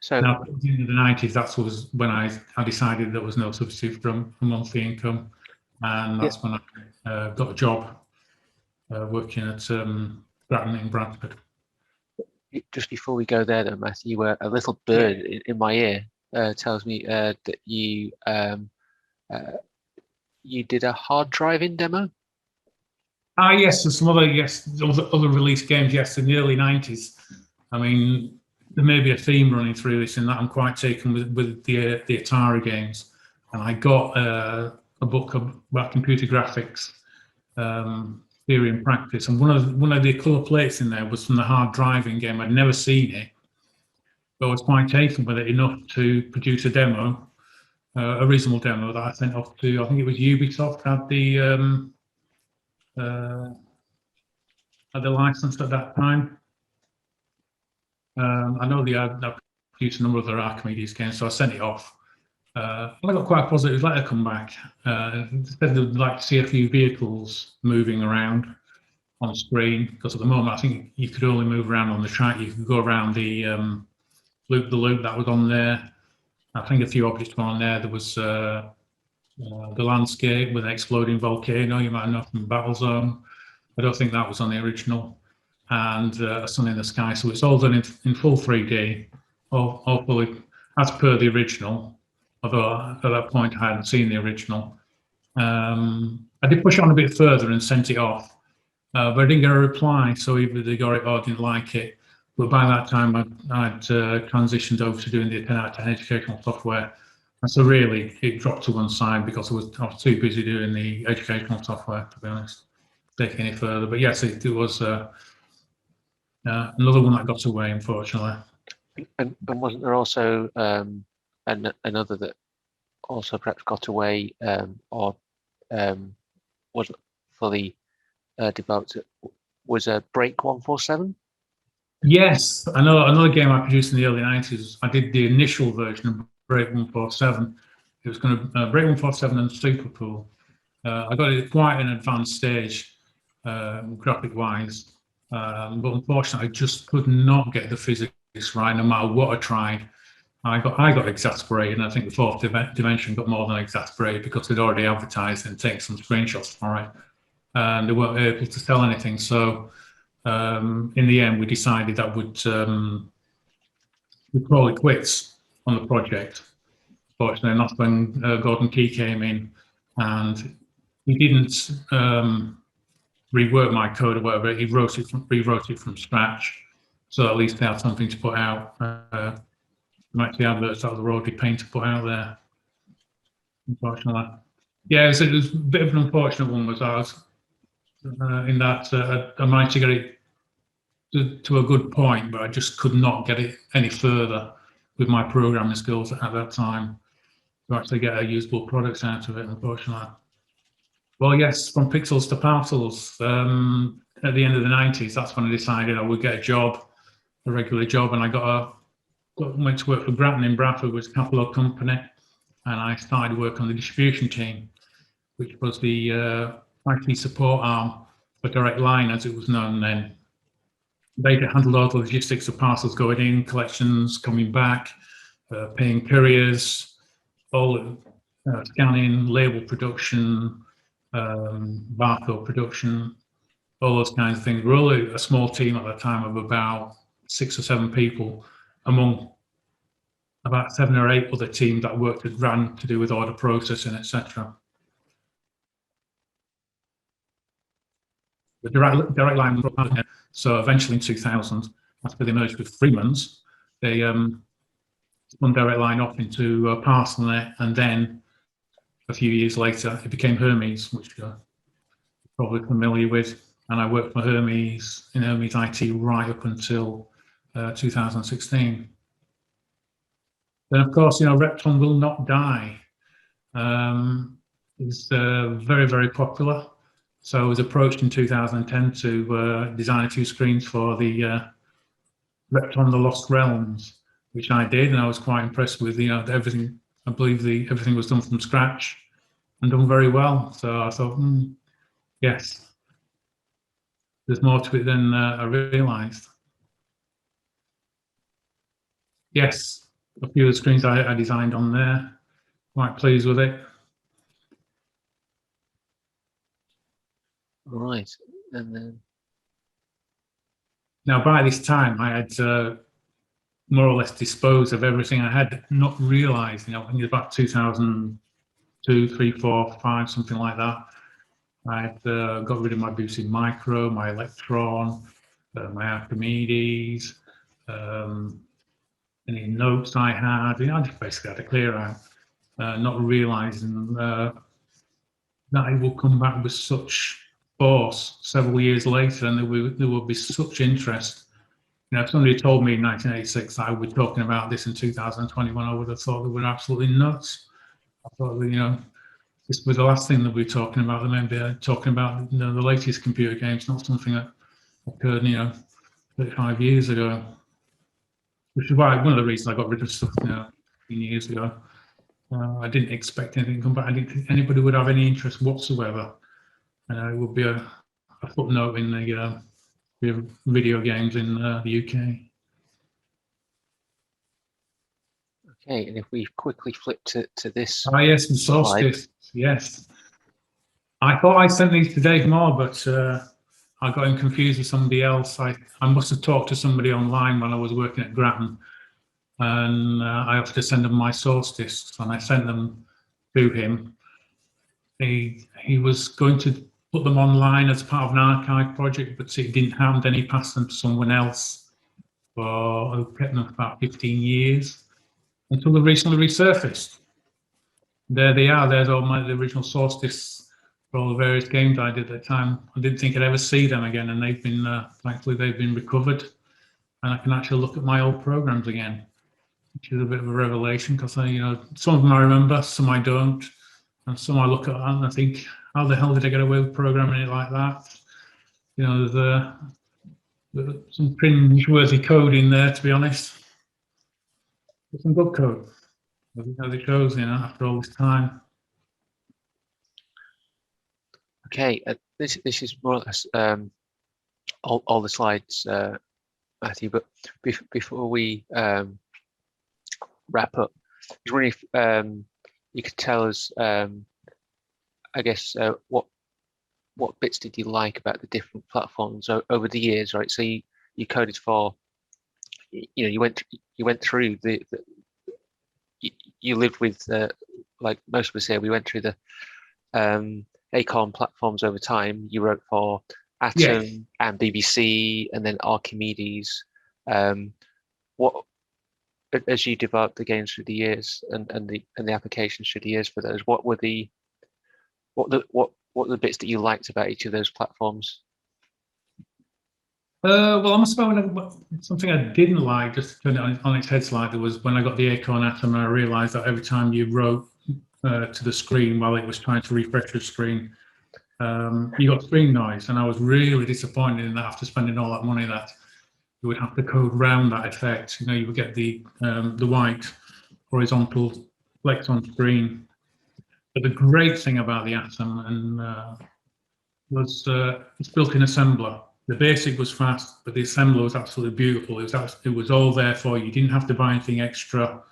So now, at the end of the 90s, that was when I decided there was no substitute for a monthly income, and that's when I got a job working at Stratton in Bradford. just before we go there, though, Matthew, a little bird in my ear tells me that you did a hard driving demo. Ah, yes, there's some other release games. Yes, in the early '90s. I mean, there may be a theme running through this, in that I'm quite taken with the Atari games, and I got a book about computer graphics, theory and practice, and one of the color plates in there was from the hard driving game. I'd never seen it, but I was quite taken with it enough to produce a demo, a reasonable demo that I sent off to, I think it was Ubisoft had the license at that time. I know they had produced a number of other Archimedes games, so I sent it off. I got quite a positive letter come back. They said they'd like to see a few vehicles moving around on screen, because at the moment I think you could only move around on the track. You could go around the loop that was on there. I think a few objects were on there. There was the landscape with an exploding volcano, you might know from Battlezone. I don't think that was on the original. And a sun in the sky. So it's all done in full 3D, all fully as per the original, although at that point I hadn't seen the original. I did push on a bit further and sent it off, but I didn't get a reply, so either they got it or didn't like it. But by that time, I'd transitioned over to doing the 10 out of 10 educational software. And so really, it dropped to one side because I was too busy doing the educational software, to be honest, taking any further. But yes, it was another one that got away, unfortunately. And wasn't there also another that also perhaps got away, or wasn't fully developed? Was a Break 147? Yes, I know another game I produced in the early '90s. I did the initial version of Break 147. It was going to Break 147 and Superpool. I got it at quite an advanced stage, graphic-wise, but unfortunately, I just could not get the physics right. No matter what I tried, I got exasperated, and I think the fourth dimension got more than exasperated because they'd already advertised and taken some screenshots for it, and they weren't able to sell anything. So in the end, we decided that we'd call it quits on the project. Fortunately, and that's when Gordon Key came in, and he didn't rework my code or whatever. He rewrote it from scratch, so at least they had something to put out. Actually, adverts out of the road, he paid to put out there. Unfortunately, yeah, so it was a bit of an unfortunate one. Was ours in that I managed to get it to a good point, but I just could not get it any further with my programming skills at that time to actually get a usable product out of it, unfortunately. Well, yes, from Pixels to Parcels, at the end of the '90s, that's when I decided I would get a job, a regular job, and I went to work for Grattan in Bradford, which was a catalog company, and I started work on the distribution team, which was the IT support arm for Direct Line, as it was known then. They handled all the logistics of parcels going in, collections, coming back, paying couriers, all scanning, label production, barcode production, all those kinds of things. We're only a small team at the time of about 6 or 7 people, among about 7 or 8 other teams that worked at RAN to do with order processing, etc. The direct line, so eventually in 2000, after they merged with Freeman's, they spun Direct Line off into Parcelsnet, and then a few years later it became Hermes, which you're probably familiar with. And I worked for Hermes in Hermes IT right up until 2016. Then, of course, Repton will not die. It's very, very popular. So I was approached in 2010 to design a few screens for the Repton: The Lost Realms, which I did, and I was quite impressed with everything. I believe everything was done from scratch and done very well. So I thought, yes, there's more to it than I realised. Yes, a few of the screens I designed on there. Quite pleased with it. Right, and then Now, by this time, I had more or less disposed of everything I had, not realised, I think it was about 2002, 3, 4, 5, something like that. I had got rid of my BBC Micro, my Electron, my Archimedes, any notes I had. I just basically had to clear out, not realising that it would come back with such force several years later, and there would be such interest. If somebody had told me in 1986 that I would be talking about this in 2021, I would have thought they were absolutely nuts. I thought that, this was the last thing that we were talking about. They may be talking about the latest computer games, not something that occurred, 35 years ago. Which is why one of the reasons I got rid of stuff, 15 years ago. I didn't expect anything to come back. I didn't think anybody would have any interest whatsoever. It would be a footnote in the video games in the UK. Okay, and if we quickly flip to this. Ah, yes, the solstice. Yes. I thought I sent these to Dave Moore, but I got him confused with somebody else. I must have talked to somebody online when I was working at Grattan, and I have to send them my source discs, and I sent them to him. He was going to put them online as part of an archive project, but it didn't happen. Then he passed them to someone else who kept them for about 15 years until they recently resurfaced. There they are. There's all the original source discs for all the various games I did at the time. I didn't think I'd ever see them again, and they've been, thankfully, they've been recovered, and I can actually look at my old programs again, which is a bit of a revelation, because some of them I remember, some I don't, and some I look at and I think, how the hell did I get away with programming it like that? There's some cringe-worthy code in there, to be honest. But some good code, as it shows, after all this time. Okay, this is more or less all the slides, Matthew. But before we wrap up, I was wondering if you could tell us, I guess, what bits did you like about the different platforms over the years, right? So you coded for, you went through you lived with, like most of us here, we went through the Acorn platforms over time. You wrote for Atom, yes, and BBC, and then Archimedes. What, as you developed the games through the years and the applications through the years for those, what were the bits that you liked about each of those platforms? Well, I must admit, something I didn't like, just to turn it on its head slightly, was when I got the Acorn Atom, and I realised that every time you wrote to the screen while it was trying to refresh the screen, you got screen noise, and I was really disappointed in that after spending all that money that you would have to code round that effect. You would get the white horizontal flex on screen. But the great thing about the Atom was its built-in assembler. The basic was fast, but the assembler was absolutely beautiful. It was all there for you. You didn't have to buy anything extra,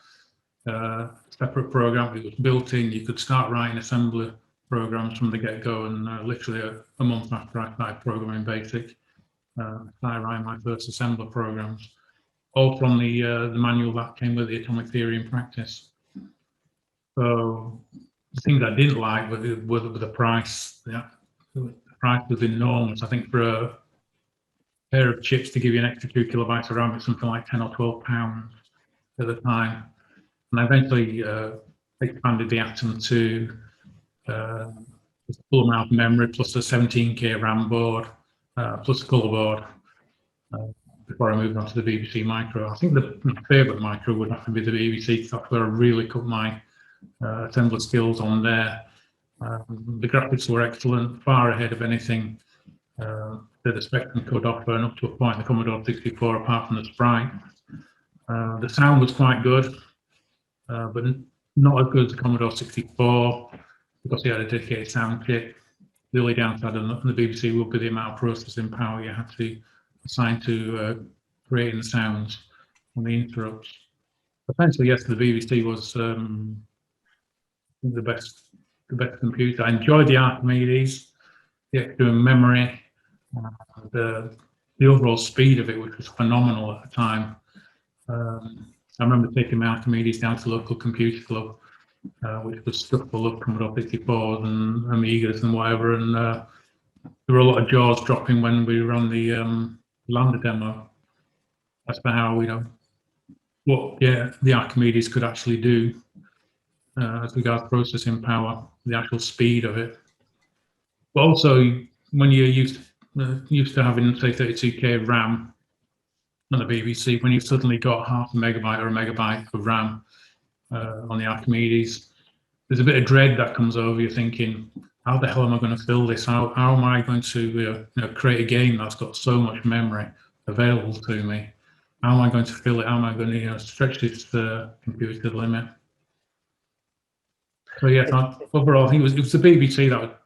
separate program. It was built in. You could start writing assembler programs from the get-go, and literally a month after I started programming BASIC, I started writing my first assembler programs, all from the manual that came with the Atomic Theory in Practice. So the things I didn't like were the price. The price was enormous. I think for a pair of chips to give you an extra 2 kilobytes of RAM, it's something like £10 or £12 at the time. And I eventually expanded the Atom to the full amount of memory plus a 17K RAM board plus a colour board before I moved on to the BBC Micro. I think my favourite micro would have to be the BBC, because that's where I really cut my assembler skills on there. The graphics were excellent, far ahead of anything that the Spectrum could offer, and up to a point the Commodore 64, apart from the sprite. The sound was quite good, but not as good as the Commodore 64, because it had a dedicated sound chip. The only downside on the BBC would be the amount of processing power you had to assign to creating the sounds and the interrupts. Essentially, yes, the BBC was the best computer. I enjoyed the Archimedes, the extra memory, the the overall speed of it, which was phenomenal at the time. I remember taking my Archimedes down to local computer club, which was stuck full of Commodore 64s and Amigas and whatever, and there were a lot of jaws dropping when we ran the Lander demo. That's about how, you know, what the Archimedes could actually do as regards processing power, the actual speed of it. But also, when you're used to having, say, 32K of RAM on the BBC, when you've suddenly got half a megabyte or a megabyte of RAM on the Archimedes, there's a bit of dread that comes over you, thinking, how the hell am I going to fill this? How am I going to you know, create a game that's got so much memory available to me? How am I going to fill it? How am I going to stretch this computer to the limit? So yeah, overall, I think it was the BBC that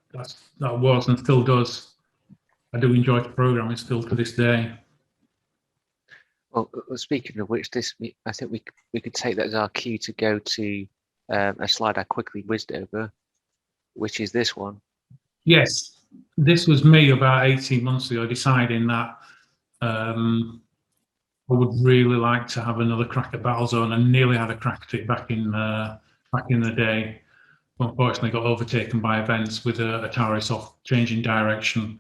was and still does. I do enjoy the programming still to this day. Well, speaking of which, I think we could take that as our cue to go to a slide I quickly whizzed over, which is this one. Yes, this was me about 18 months ago, deciding that I would really like to have another crack at Battlezone. I nearly had a crack at it back in the day. Unfortunately, got overtaken by events with Atari Soft changing direction.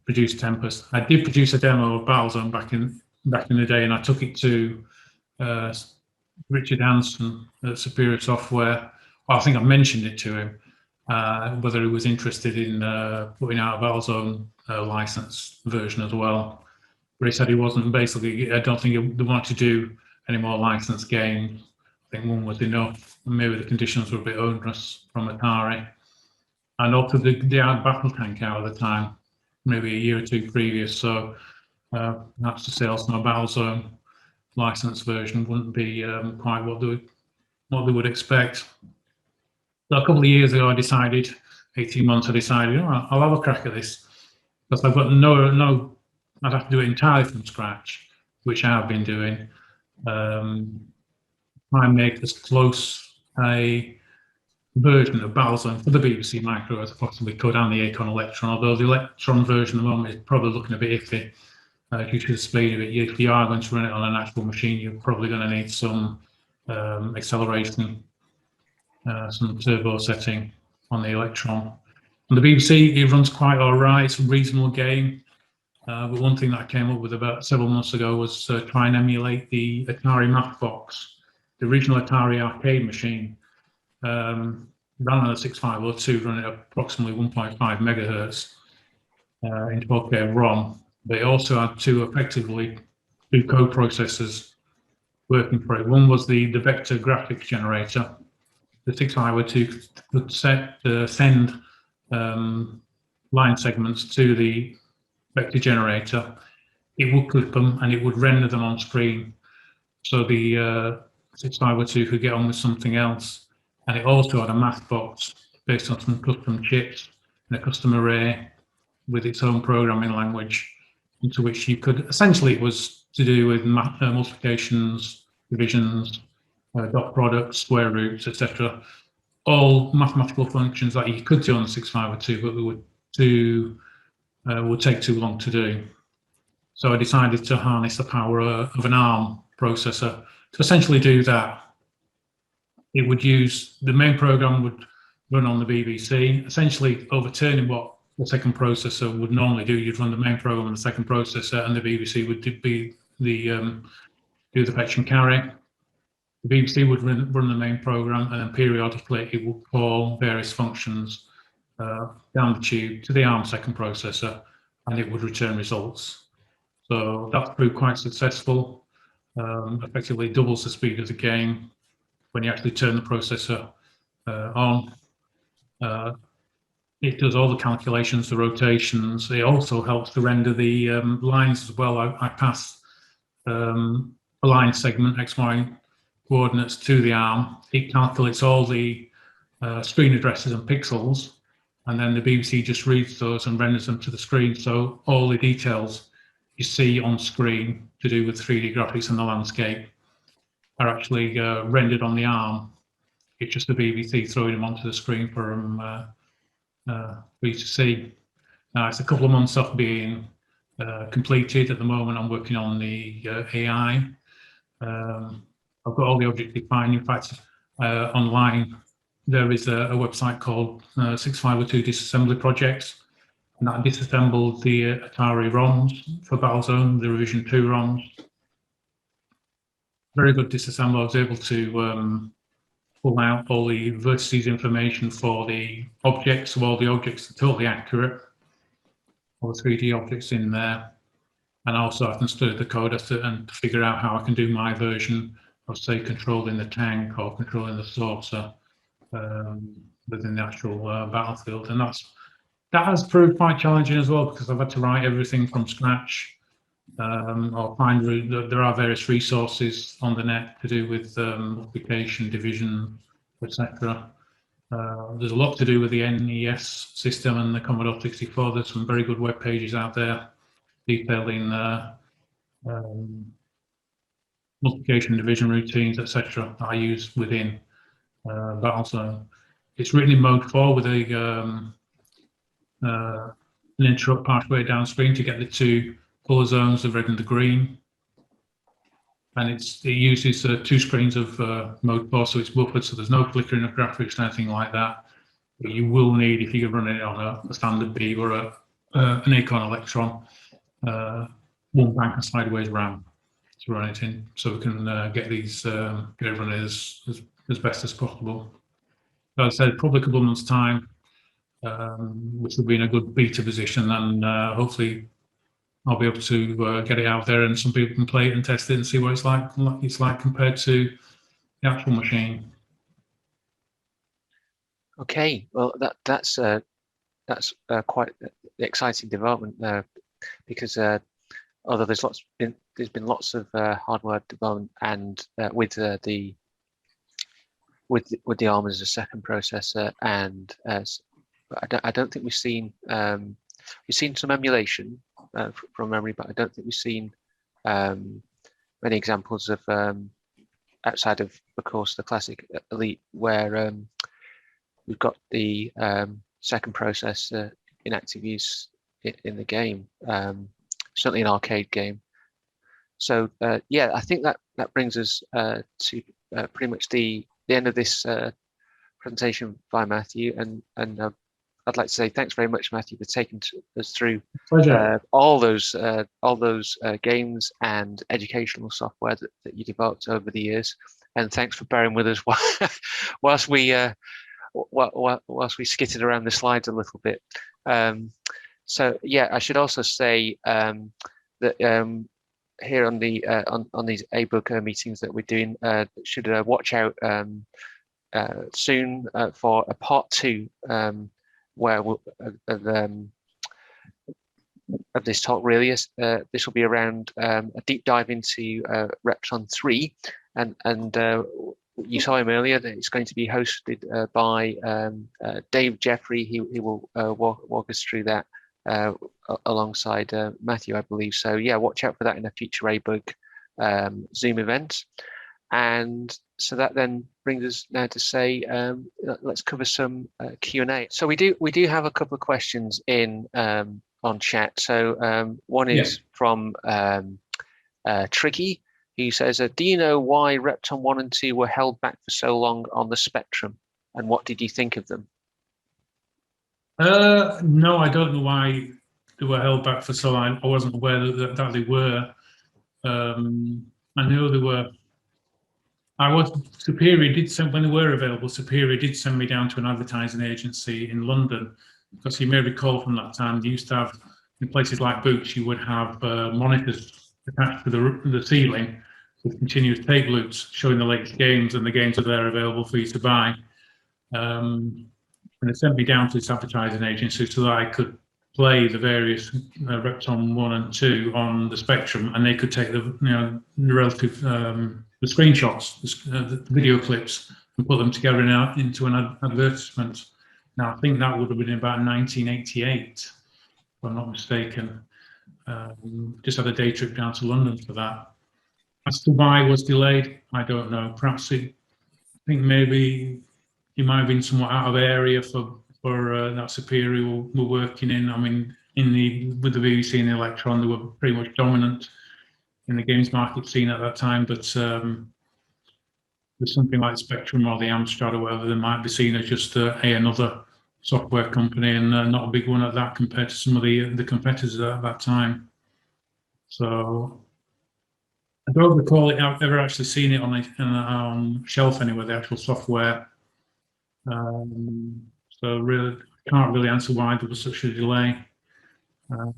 Produced Tempest. I did produce a demo of Battlezone back in the day, and I took it to Richard Hanson at Superior Software. Well, I think I mentioned it to him, whether he was interested in putting out a Battlezone license version as well. But he said he wasn't. Basically, I don't think they wanted to do any more licensed games. I think one was enough. Maybe the conditions were a bit onerous from Atari. And also they had Battle Tank out at the time, maybe a year or two previous. So perhaps the sales from a Battlezone license version wouldn't be quite what they would expect. So a couple of years ago, I decided, 18 months, I decided, oh, I'll have a crack at this. Because I've got no, I'd have to do it entirely from scratch, which I have been doing. Try and make as close a version of Battlezone for the BBC Micro as I possibly could, and the Acorn Electron, although the Electron version at the moment is probably looking a bit iffy due to the speed of it. If you are going to run it on an actual machine, you're probably going to need some acceleration, some turbo setting on the Electron. On the BBC, it runs quite all right. It's a reasonable game. But one thing that I came up with about several months ago was try and emulate the Atari Mathbox, the original Atari arcade machine. Ran on a 6502, running at approximately 1.5 megahertz in 12K ROM. But it also had two code processors working for it. One was the vector graphics generator. The 6502 could send line segments to the vector generator. It would clip them and it would render them on screen. So the 6502 could get on with something else. And it also had a math box based on some custom chips and a custom array with its own programming language, into which you could, essentially it was to do with multiplications, divisions, dot products, square roots, etc. All mathematical functions that you could do on the 6502, but would take too long to do. So I decided to harness the power of an ARM processor to essentially do that. It would use, the main program would run on the BBC, essentially overturning what the second processor would normally do. You'd run the main program on the second processor, and the BBC would do the fetch and carry. The BBC would run the main program, and then periodically it would call various functions down the tube to the ARM second processor, and it would return results. So that proved quite successful. Effectively doubles the speed of the game when you actually turn the processor on. It does all the calculations, the rotations. It also helps to render the lines as well. I pass a line segment, XY coordinates to the ARM. It calculates all the screen addresses and pixels, and then the BBC just reads those and renders them to the screen. So all the details you see on screen to do with 3D graphics and the landscape are actually rendered on the ARM. It's just the BBC throwing them onto the screen for you to see. Now it's a couple of months off being completed. At the moment, I'm working on the AI. I've got all the objects defined. In fact, online, there is a website called 6502 Disassembly Projects, and that disassembled the Atari ROMs for Battlezone, the Revision 2 ROMs. Very good disassembly. I was able to pull out all the vertices information for the objects, so all the objects are totally accurate, all the 3D objects in there. And also I can study the code and figure out how I can do my version of, say, controlling the tank or controlling the saucer within the actual battlefield. And that has proved quite challenging as well, because I've had to write everything from scratch, or there are various resources on the net to do with multiplication, division, etc. There's a lot to do with the NES system and the Commodore 64. There's some very good web pages out there detailing multiplication, division routines, etc. that I use within Battlezone. It's written in mode 4 with an interrupt partially downstream to get the two color zones, the red and the green. And it uses 2 screens of mode 4, so it's buffered, so there's no flickering of graphics or anything like that. But you will need, if you're running it on a standard B or an Acorn Electron, 1 bank and sideways RAM to run it in, so we can get these get it running as best as possible. As I said, probably a couple of months' time, which will be in a good beta position, and hopefully I'll be able to get it out there and some people can play it and test it and see what it's like compared to the actual machine. Okay, well that's quite the exciting development there, because although there's been lots of hardware development and with the ARM as a second processor, and I don't think we've seen some emulation from memory, but I don't think we've seen many examples of outside of course the classic Elite, where we've got the second processor in active use in the game, certainly an arcade game. So yeah, I think that brings us to pretty much the end of this presentation by Matthew, and I'd like to say thanks very much, Matthew, for taking us through all those games and educational software that you developed over the years, and thanks for bearing with us whilst we skittered around the slides a little bit. So yeah, I should also say that here on the on these ABug meetings that we're doing, should watch out soon for a part 2 where of this talk. Really, this will be around a deep dive into Repton 3, and you saw him earlier. That it's going to be hosted by Dave Jeffery. He will walk us through that alongside Matthew, I believe. So yeah, watch out for that in a future ABug Zoom event. And so that then brings us now to say, let's cover some Q&A. So we do have a couple of questions in on chat. So one is from Tricky, who says, do you know why Repton 1 and 2 were held back for so long on the Spectrum, and what did you think of them? No, I don't know why they were held back for so long. I wasn't aware that they were. I know they were. Superior did send, when they were available, Superior did send me down to an advertising agency in London, because you may recall from that time, they used to have, in places like Boots, you would have monitors attached to the ceiling with continuous tape loops showing the latest games, and the games are there available for you to buy. And they sent me down to this advertising agency so that I could play the various Repton 1 and 2 on the Spectrum, and they could take the relative the screenshots, the video clips, and put them together into an advertisement. Now I think that would have been about 1988, if I'm not mistaken. Just had a day trip down to London for that. As to why it was delayed, I don't know. Perhaps I think maybe it might have been somewhat out of area for that Superior we're working in. I mean, with the BBC and the Electron, they were pretty much dominant in the games market scene at that time. But with something like Spectrum or the Amstrad or whatever, they might be seen as just another software company, and not a big one at that compared to some of the competitors at that time. So I don't recall I've ever actually seen it on shelf anywhere, the actual software. So really, can't really answer why there was such a delay. That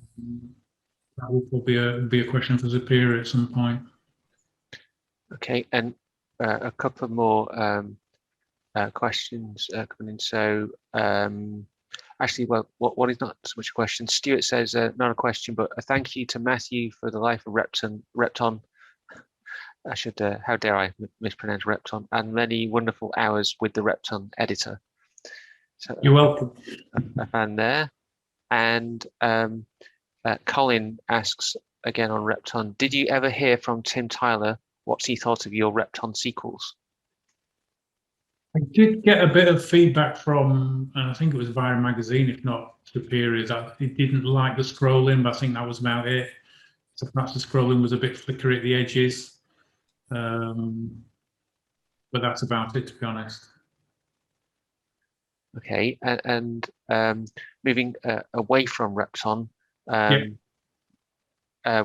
will probably be a question for Superior at some point. Okay, and a couple of more questions coming in. So actually, well, what is not so much a question. Stuart says, not a question, but a thank you to Matthew for the life of Repton. I should, how dare I mispronounce Repton, and many wonderful hours with the Repton editor. So You're welcome. I found there. And Colin asks again on Repton, did you ever hear from Tim Tyler what he thought of your Repton sequels? I did get a bit of feedback from, I think it was via a magazine, if not Superior, that he didn't like the scrolling, but I think that was about it. So perhaps the scrolling was a bit flickery at the edges. But that's about it, to be honest. Okay, and moving away from Repton,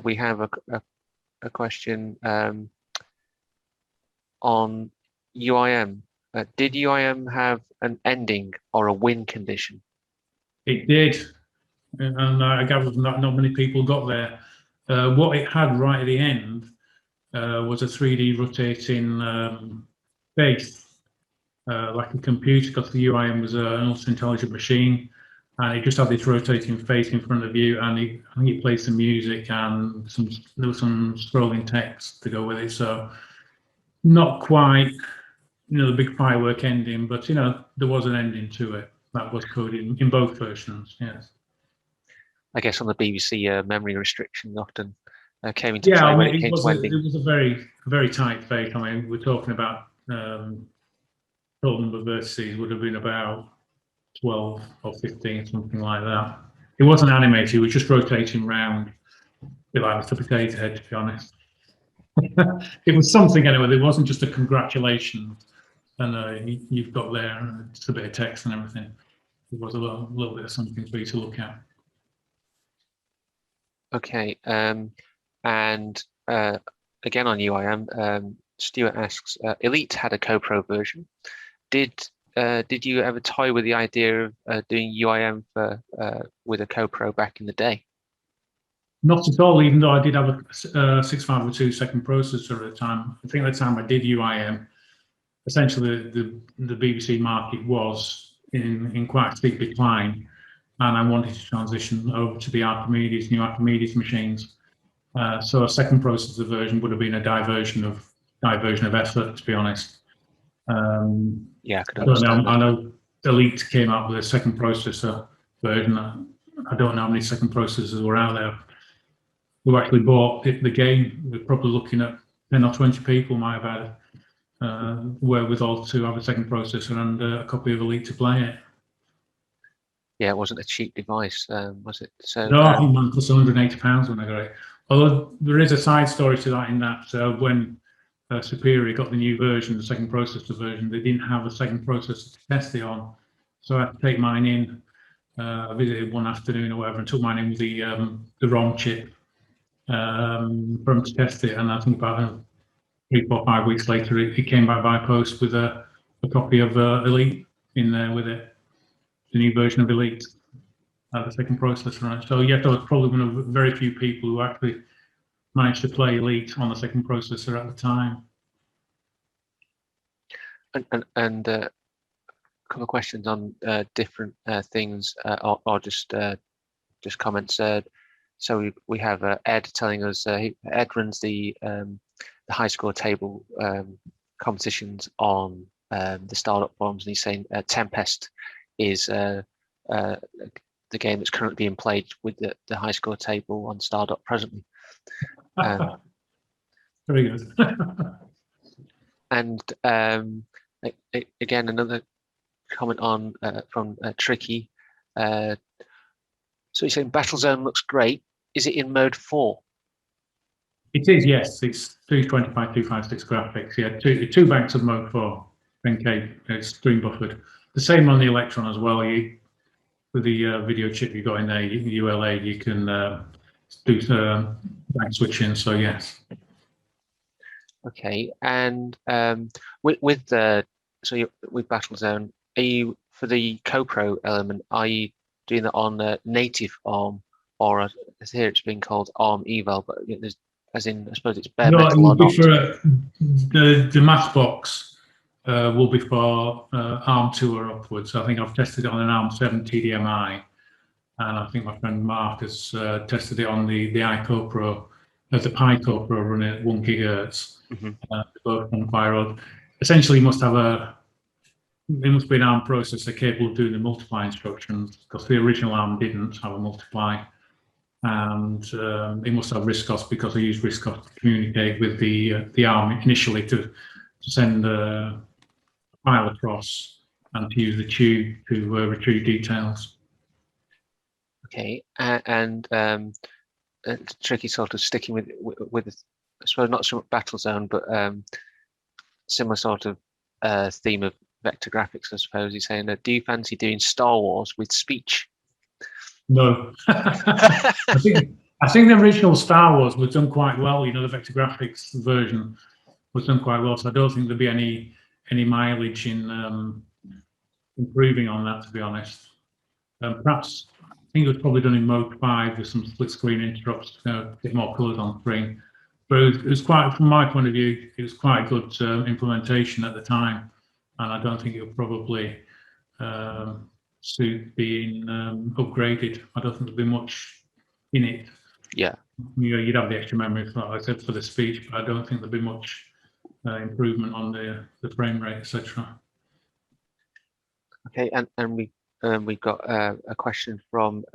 we have a question on UIM. Did UIM have an ending or a win condition? It did, and I gather that not many people got there. What it had right at the end was a 3D rotating face, like a computer, because the UIM was an ultra intelligent machine, and it just had this rotating face in front of you, and I think it played some music and there was some scrolling text to go with it. So not quite, the big firework ending, but there was an ending to it that was coded in both versions. Yes. I guess on the BBC, memory restrictions often came into Yeah, play I when mean, it came to ending. it was a very tight fate. I mean, we're talking about total number of vertices would have been about 12 or 15, something like that. It wasn't animated; it was just rotating round, a bit like the potato head, to be honest. It was something anyway. It wasn't just a congratulations, and you've got there just a bit of text and everything. It was a little bit of something for you to look at. Okay, and again on UIM, Stuart asks, Elite had a co-pro version. Did you ever toy with the idea of doing UIM with a co-pro back in the day? Not at all, even though I did have a 6502 second processor at the time. I think at the time I did UIM. Essentially, the BBC market was in quite a steep decline, and I wanted to transition over to the Archimedes, new Archimedes machines. So a second processor version would have been a diversion of effort, to be honest. Yeah, I could understand. I know Elite came out with a second processor version. I don't know how many second processors were out there who actually bought the game. We're probably looking at 10 or 20 people might have had wherewithal to have a second processor and a copy of Elite to play it. Yeah, it wasn't a cheap device, was it? So no, I think mine cost £180 when I got it. Although there is a side story to that in that when Superior got the new version, the second processor version, they didn't have a second processor to test it on. So I had to take mine in. I visited one afternoon or whatever and took mine in with the ROM chip for them to test it. And I think about 3, 4, 5 weeks later, it came back by post with a copy of Elite in there with it, the new version of Elite. The second processor, right? So yeah, I was probably one of very few people who actually managed to play Elite on the second processor at the time. And a couple of questions on different things, or just comments. So we have Ed telling us Ed runs the high score table competitions on the Stardot forums, and he's saying Tempest is the game that's currently being played with the high score table on Stardot presently. Very good. And again, another comment on from Tricky. So you're saying Battlezone looks great. Is it in mode 4? It is, yes. It's 220 by 256 graphics. Yeah, two banks of mode 4, 10K. It's screen buffered. The same on the Electron as well. With the video chip you got in there, ULA, you can do bank switching. So yes. Okay, and with with Battlezone, are you for the CoPro element? Are you doing that on native ARM, or as here it's being called ARM eval? But there's, as in, I suppose it's bare No, metal it or will be not. for the math box will be for ARM 2 or upwards. I think I've tested it on an ARM 7 TDMI, and I think my friend Mark has tested it on the iCoPro, the PiCoPro running at 1 gigahertz. Both on Firewall. Essentially, it must be an ARM processor capable of doing the multiply instructions, because the original ARM didn't have a multiply, and it must have RISCOS because I used RISCOS to communicate with the ARM initially to send a file across and to use the tube to retrieve details. Okay, and it's tricky sort of sticking with I suppose not so much Battlezone, but similar sort of theme of vector graphics, I suppose. He's saying, do you fancy doing Star Wars with speech? No. I think the original Star Wars was done quite well. You know, the vector graphics version was done quite well. So I don't think there'd be any mileage in improving on that, to be honest. Perhaps I think it was probably done in mode 5 with some split screen interrupts, a bit more colours on screen. But it was quite, from my point of view, it was quite a good implementation at the time, and I don't think it'll probably suit being upgraded. I don't think there'll be much in it. Yeah. You know, you'd have the extra memory, like I said, for the speech, but I don't think there'll be much improvement on the frame rate, etc. Okay, and we've got a question from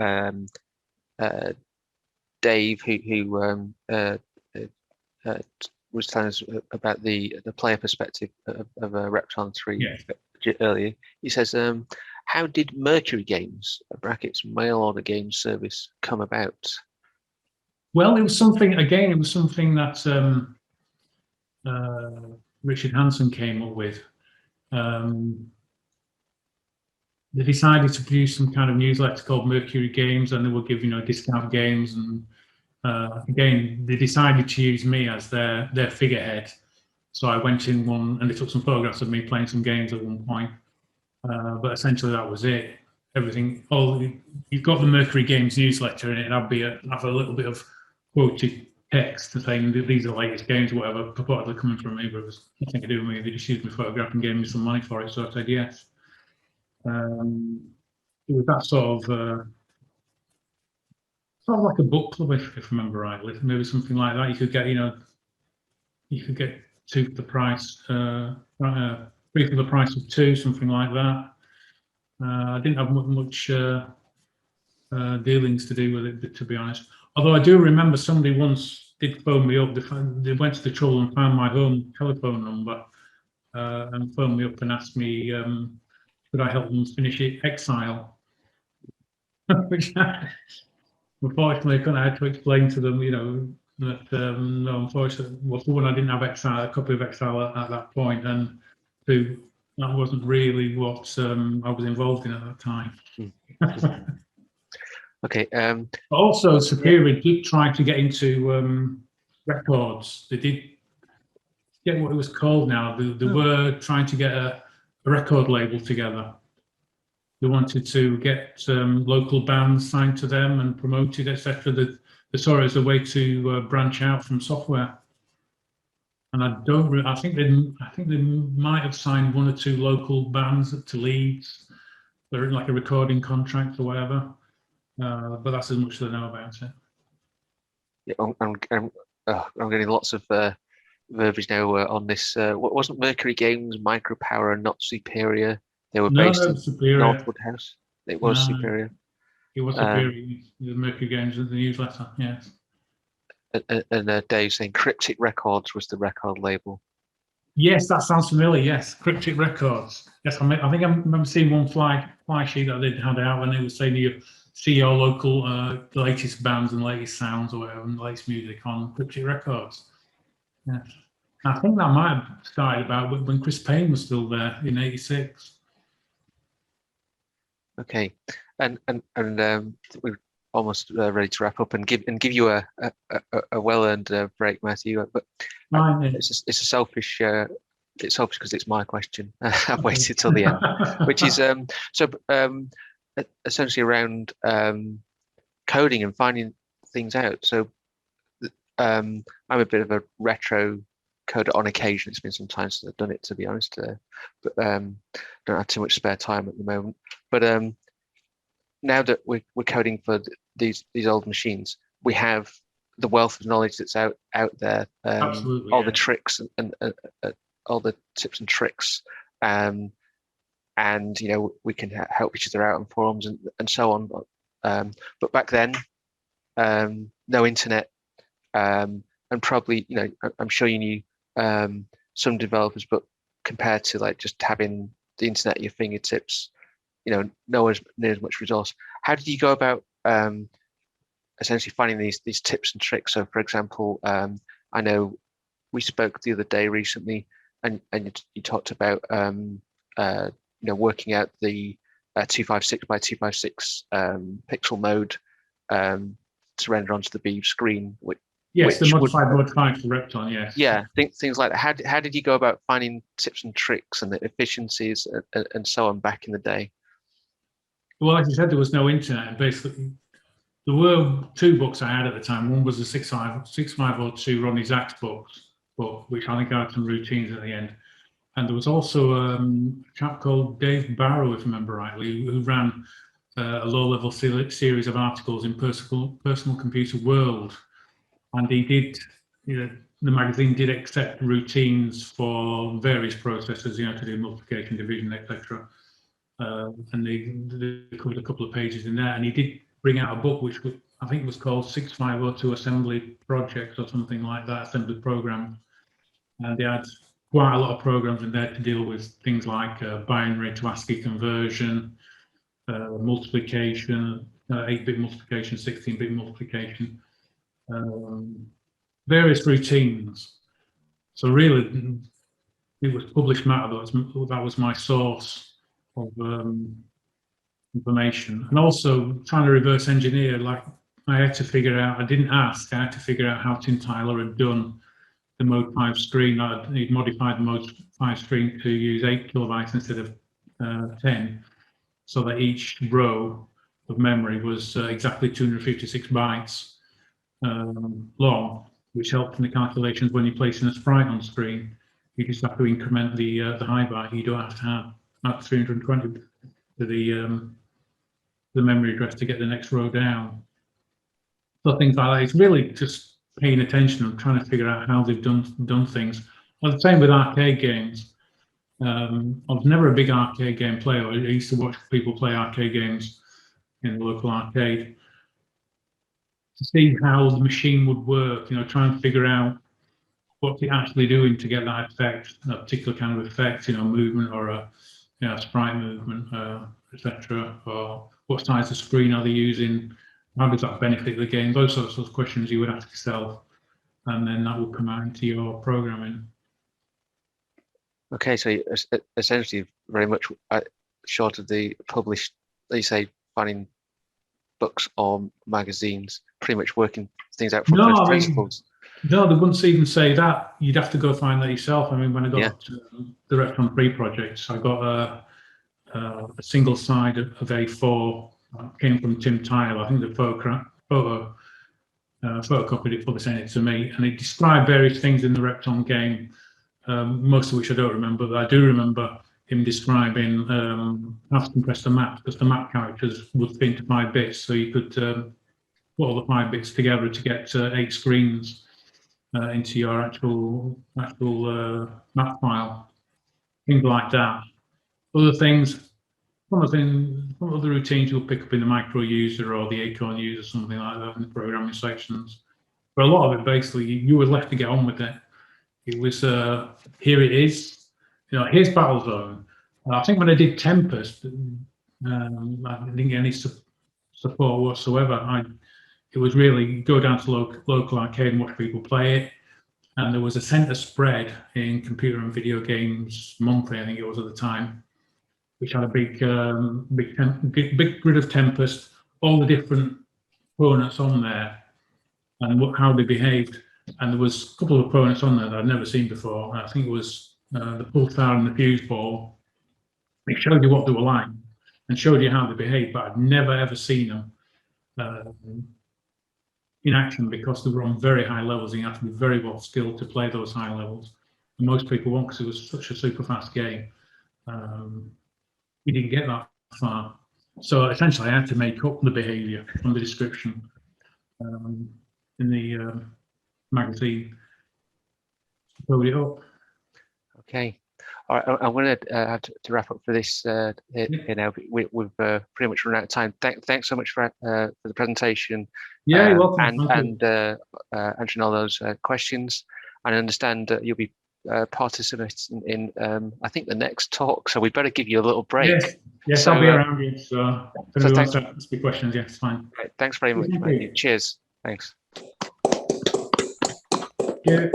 Dave, who was telling us about the player perspective of Repton 3 earlier. He says, how did Mercury Games (brackets mail order game service) come about? Well, it was something that Richard Hanson came up with. They decided to produce some kind of newsletter called Mercury Games, and they would give, discount games. And again, they decided to use me as their figurehead. So I went in one, and they took some photographs of me playing some games at one point. But essentially, that was it. Everything. You've got the Mercury Games newsletter, and it'd have a little bit of quoted text saying these are the latest games, whatever, purportedly coming from me, but it was nothing to do with me. They just used my photograph and gave me some money for it, so I said yes. It was that sort of like a book club, if I remember rightly, maybe something like that. You could get, you could get two for the price, 3 for the price of 2, something like that. I didn't have much dealings to do with it, to be honest. Although I do remember somebody once did phone me up. They went to the trouble and found my home telephone number and phoned me up and asked me could I help them finish Exile, which unfortunately I had to explain to them, that no, unfortunately, well, for one, I didn't have a copy of Exile at that point, and two, that wasn't really what I was involved in at that time. Okay. Also, Superior did try to get into records. They did get what it was called now. They were trying to get a record label together. They wanted to get local bands signed to them and promoted, etc. They saw it as a way to branch out from software. And I think they might have signed 1 or 2 local bands to Leeds. They're in like a recording contract or whatever. But that's as much as I know about it. Yeah, I'm getting lots of verbiage now on this. Wasn't Mercury Games Micropower and not Superior? They were based in Superior. Northwood House. It was Superior. It was Superior. The Mercury Games, the newsletter, yes. And Dave saying Cryptic Records was the record label. Yes, that sounds familiar. Yes, Cryptic Records. Yes, I think I remember seeing one fly sheet that they had out when they were saying you see your local latest bands and latest sounds or whatever, and latest music on Cryptic Records. Yeah. I think that might have started about when Chris Payne was still there in '86. Okay, and we're almost ready to wrap up and give you a well-earned break, Matthew. But it's a selfish. It's selfish because it's my question. I've waited till the end, which is essentially around coding and finding things out. So I'm a bit of a retro coder on occasion. It's been some time since I've done it, to be honest, but don't have too much spare time at the moment. But now that we're coding for these old machines, we have the wealth of knowledge that's out there. Absolutely, all the tricks and all the tips and tricks, and we can help each other out on forums and so on. But back then, no internet, and probably I'm sure you knew some developers, but compared to like just having the internet at your fingertips, no one's near as much resource. How did you go about essentially finding these tips and tricks? So, for example, I know we spoke the other day recently, and you talked about working out the 256 by 256 pixel mode to render onto the Beeve screen. Yes, the modified mode for Repton, yes. Yeah, things like that. How did you go about finding tips and tricks and the efficiencies and so on back in the day? Well, like you said, there was no internet. Basically, there were two books I had at the time. One was the 6502 Ronnie Zach's book, which I think had some routines at the end. And there was also a chap called Dave Barrow, if I remember rightly, who ran a low-level series of articles in Personal Computer World. And he did, the magazine did accept routines for various processes, to do multiplication, division, etc. And they covered a couple of pages in there. And he did bring out a book which I think was called 6502 Assembly Projects or something like that, assembly program. And they had quite a lot of programs in there to deal with things like binary to ASCII conversion, multiplication, 8-bit multiplication, 16-bit multiplication. Various routines. So really, it was published matter that was my source of information, and also trying to reverse engineer. Like I had to figure out. I didn't ask. I had to figure out how Tim Tyler had done the Mode 5 screen. He'd modified the Mode 5 screen to use 8 kilobytes instead of 10, so that each row of memory was exactly 256 bytes. Long, which helped in the calculations when you're placing a sprite on screen. You just have to increment the high byte. You don't have to have at 320 to the memory address to get the next row down. So things like that. It's really just paying attention and trying to figure out how they've done things. Well, the same with arcade games. I was never a big arcade game player. I used to watch people play arcade games in the local arcade to see how the machine would work, try and figure out what's it actually doing to get that effect, a particular kind of effect, movement or a sprite movement, etc. Or what size of screen are they using? How does that benefit the game? Those sorts of questions you would ask yourself, and then that will come out into your programming. Okay, so essentially, very much short of the published, they say finding books or magazines, pretty much working things out from first principles. No, they wouldn't even say that. You'd have to go find that yourself. I mean, when I got the Repton 3 projects, I got a single side of A4 came from Tim Tyler. I think the photocopied it before they sent it to me, and it described various things in the Repton game, most of which I don't remember, but I do remember him describing how to compress the map, because the map characters would fit into 5 bits, so you could put all the 5 bits together to get 8 screens into your actual map file, things like that. Other things, some of the routines you'll pick up in the micro user or the Acorn user, something like that in the programming sections. But a lot of it, basically, you were left to get on with it. It was here it is. You know, here's Battlezone. I think when I did Tempest, I didn't get any support whatsoever. It was really go down to local arcade and watch people play it. And there was a centre spread in Computer and Video Games Monthly, I think it was at the time, which had a big grid of Tempest, all the different opponents on there, and how they behaved. And there was a couple of opponents on there that I'd never seen before. And I think it was the Pulsar and the Fuse Ball. It showed you what they were like and showed you how they behaved, but I'd never ever seen them in action, because they were on very high levels and you have to be very well skilled to play those high levels. And most people won't, because it was such a super fast game. You didn't get that far. So essentially I had to make up the behavior from the description in the magazine. Load it up. Okay. All right, I'm going to have to wrap up for this here now. We've pretty much run out of time. Thanks so much for the presentation. Yeah, you're welcome. And answering all those questions. And I understand that you'll be participating in, I think, the next talk. So we better give you a little break. Yes, so, I'll be around you. So if anyone wants to ask me questions, yes, fine. Right, thanks very much, Matthew. Cheers. Thanks. Yeah.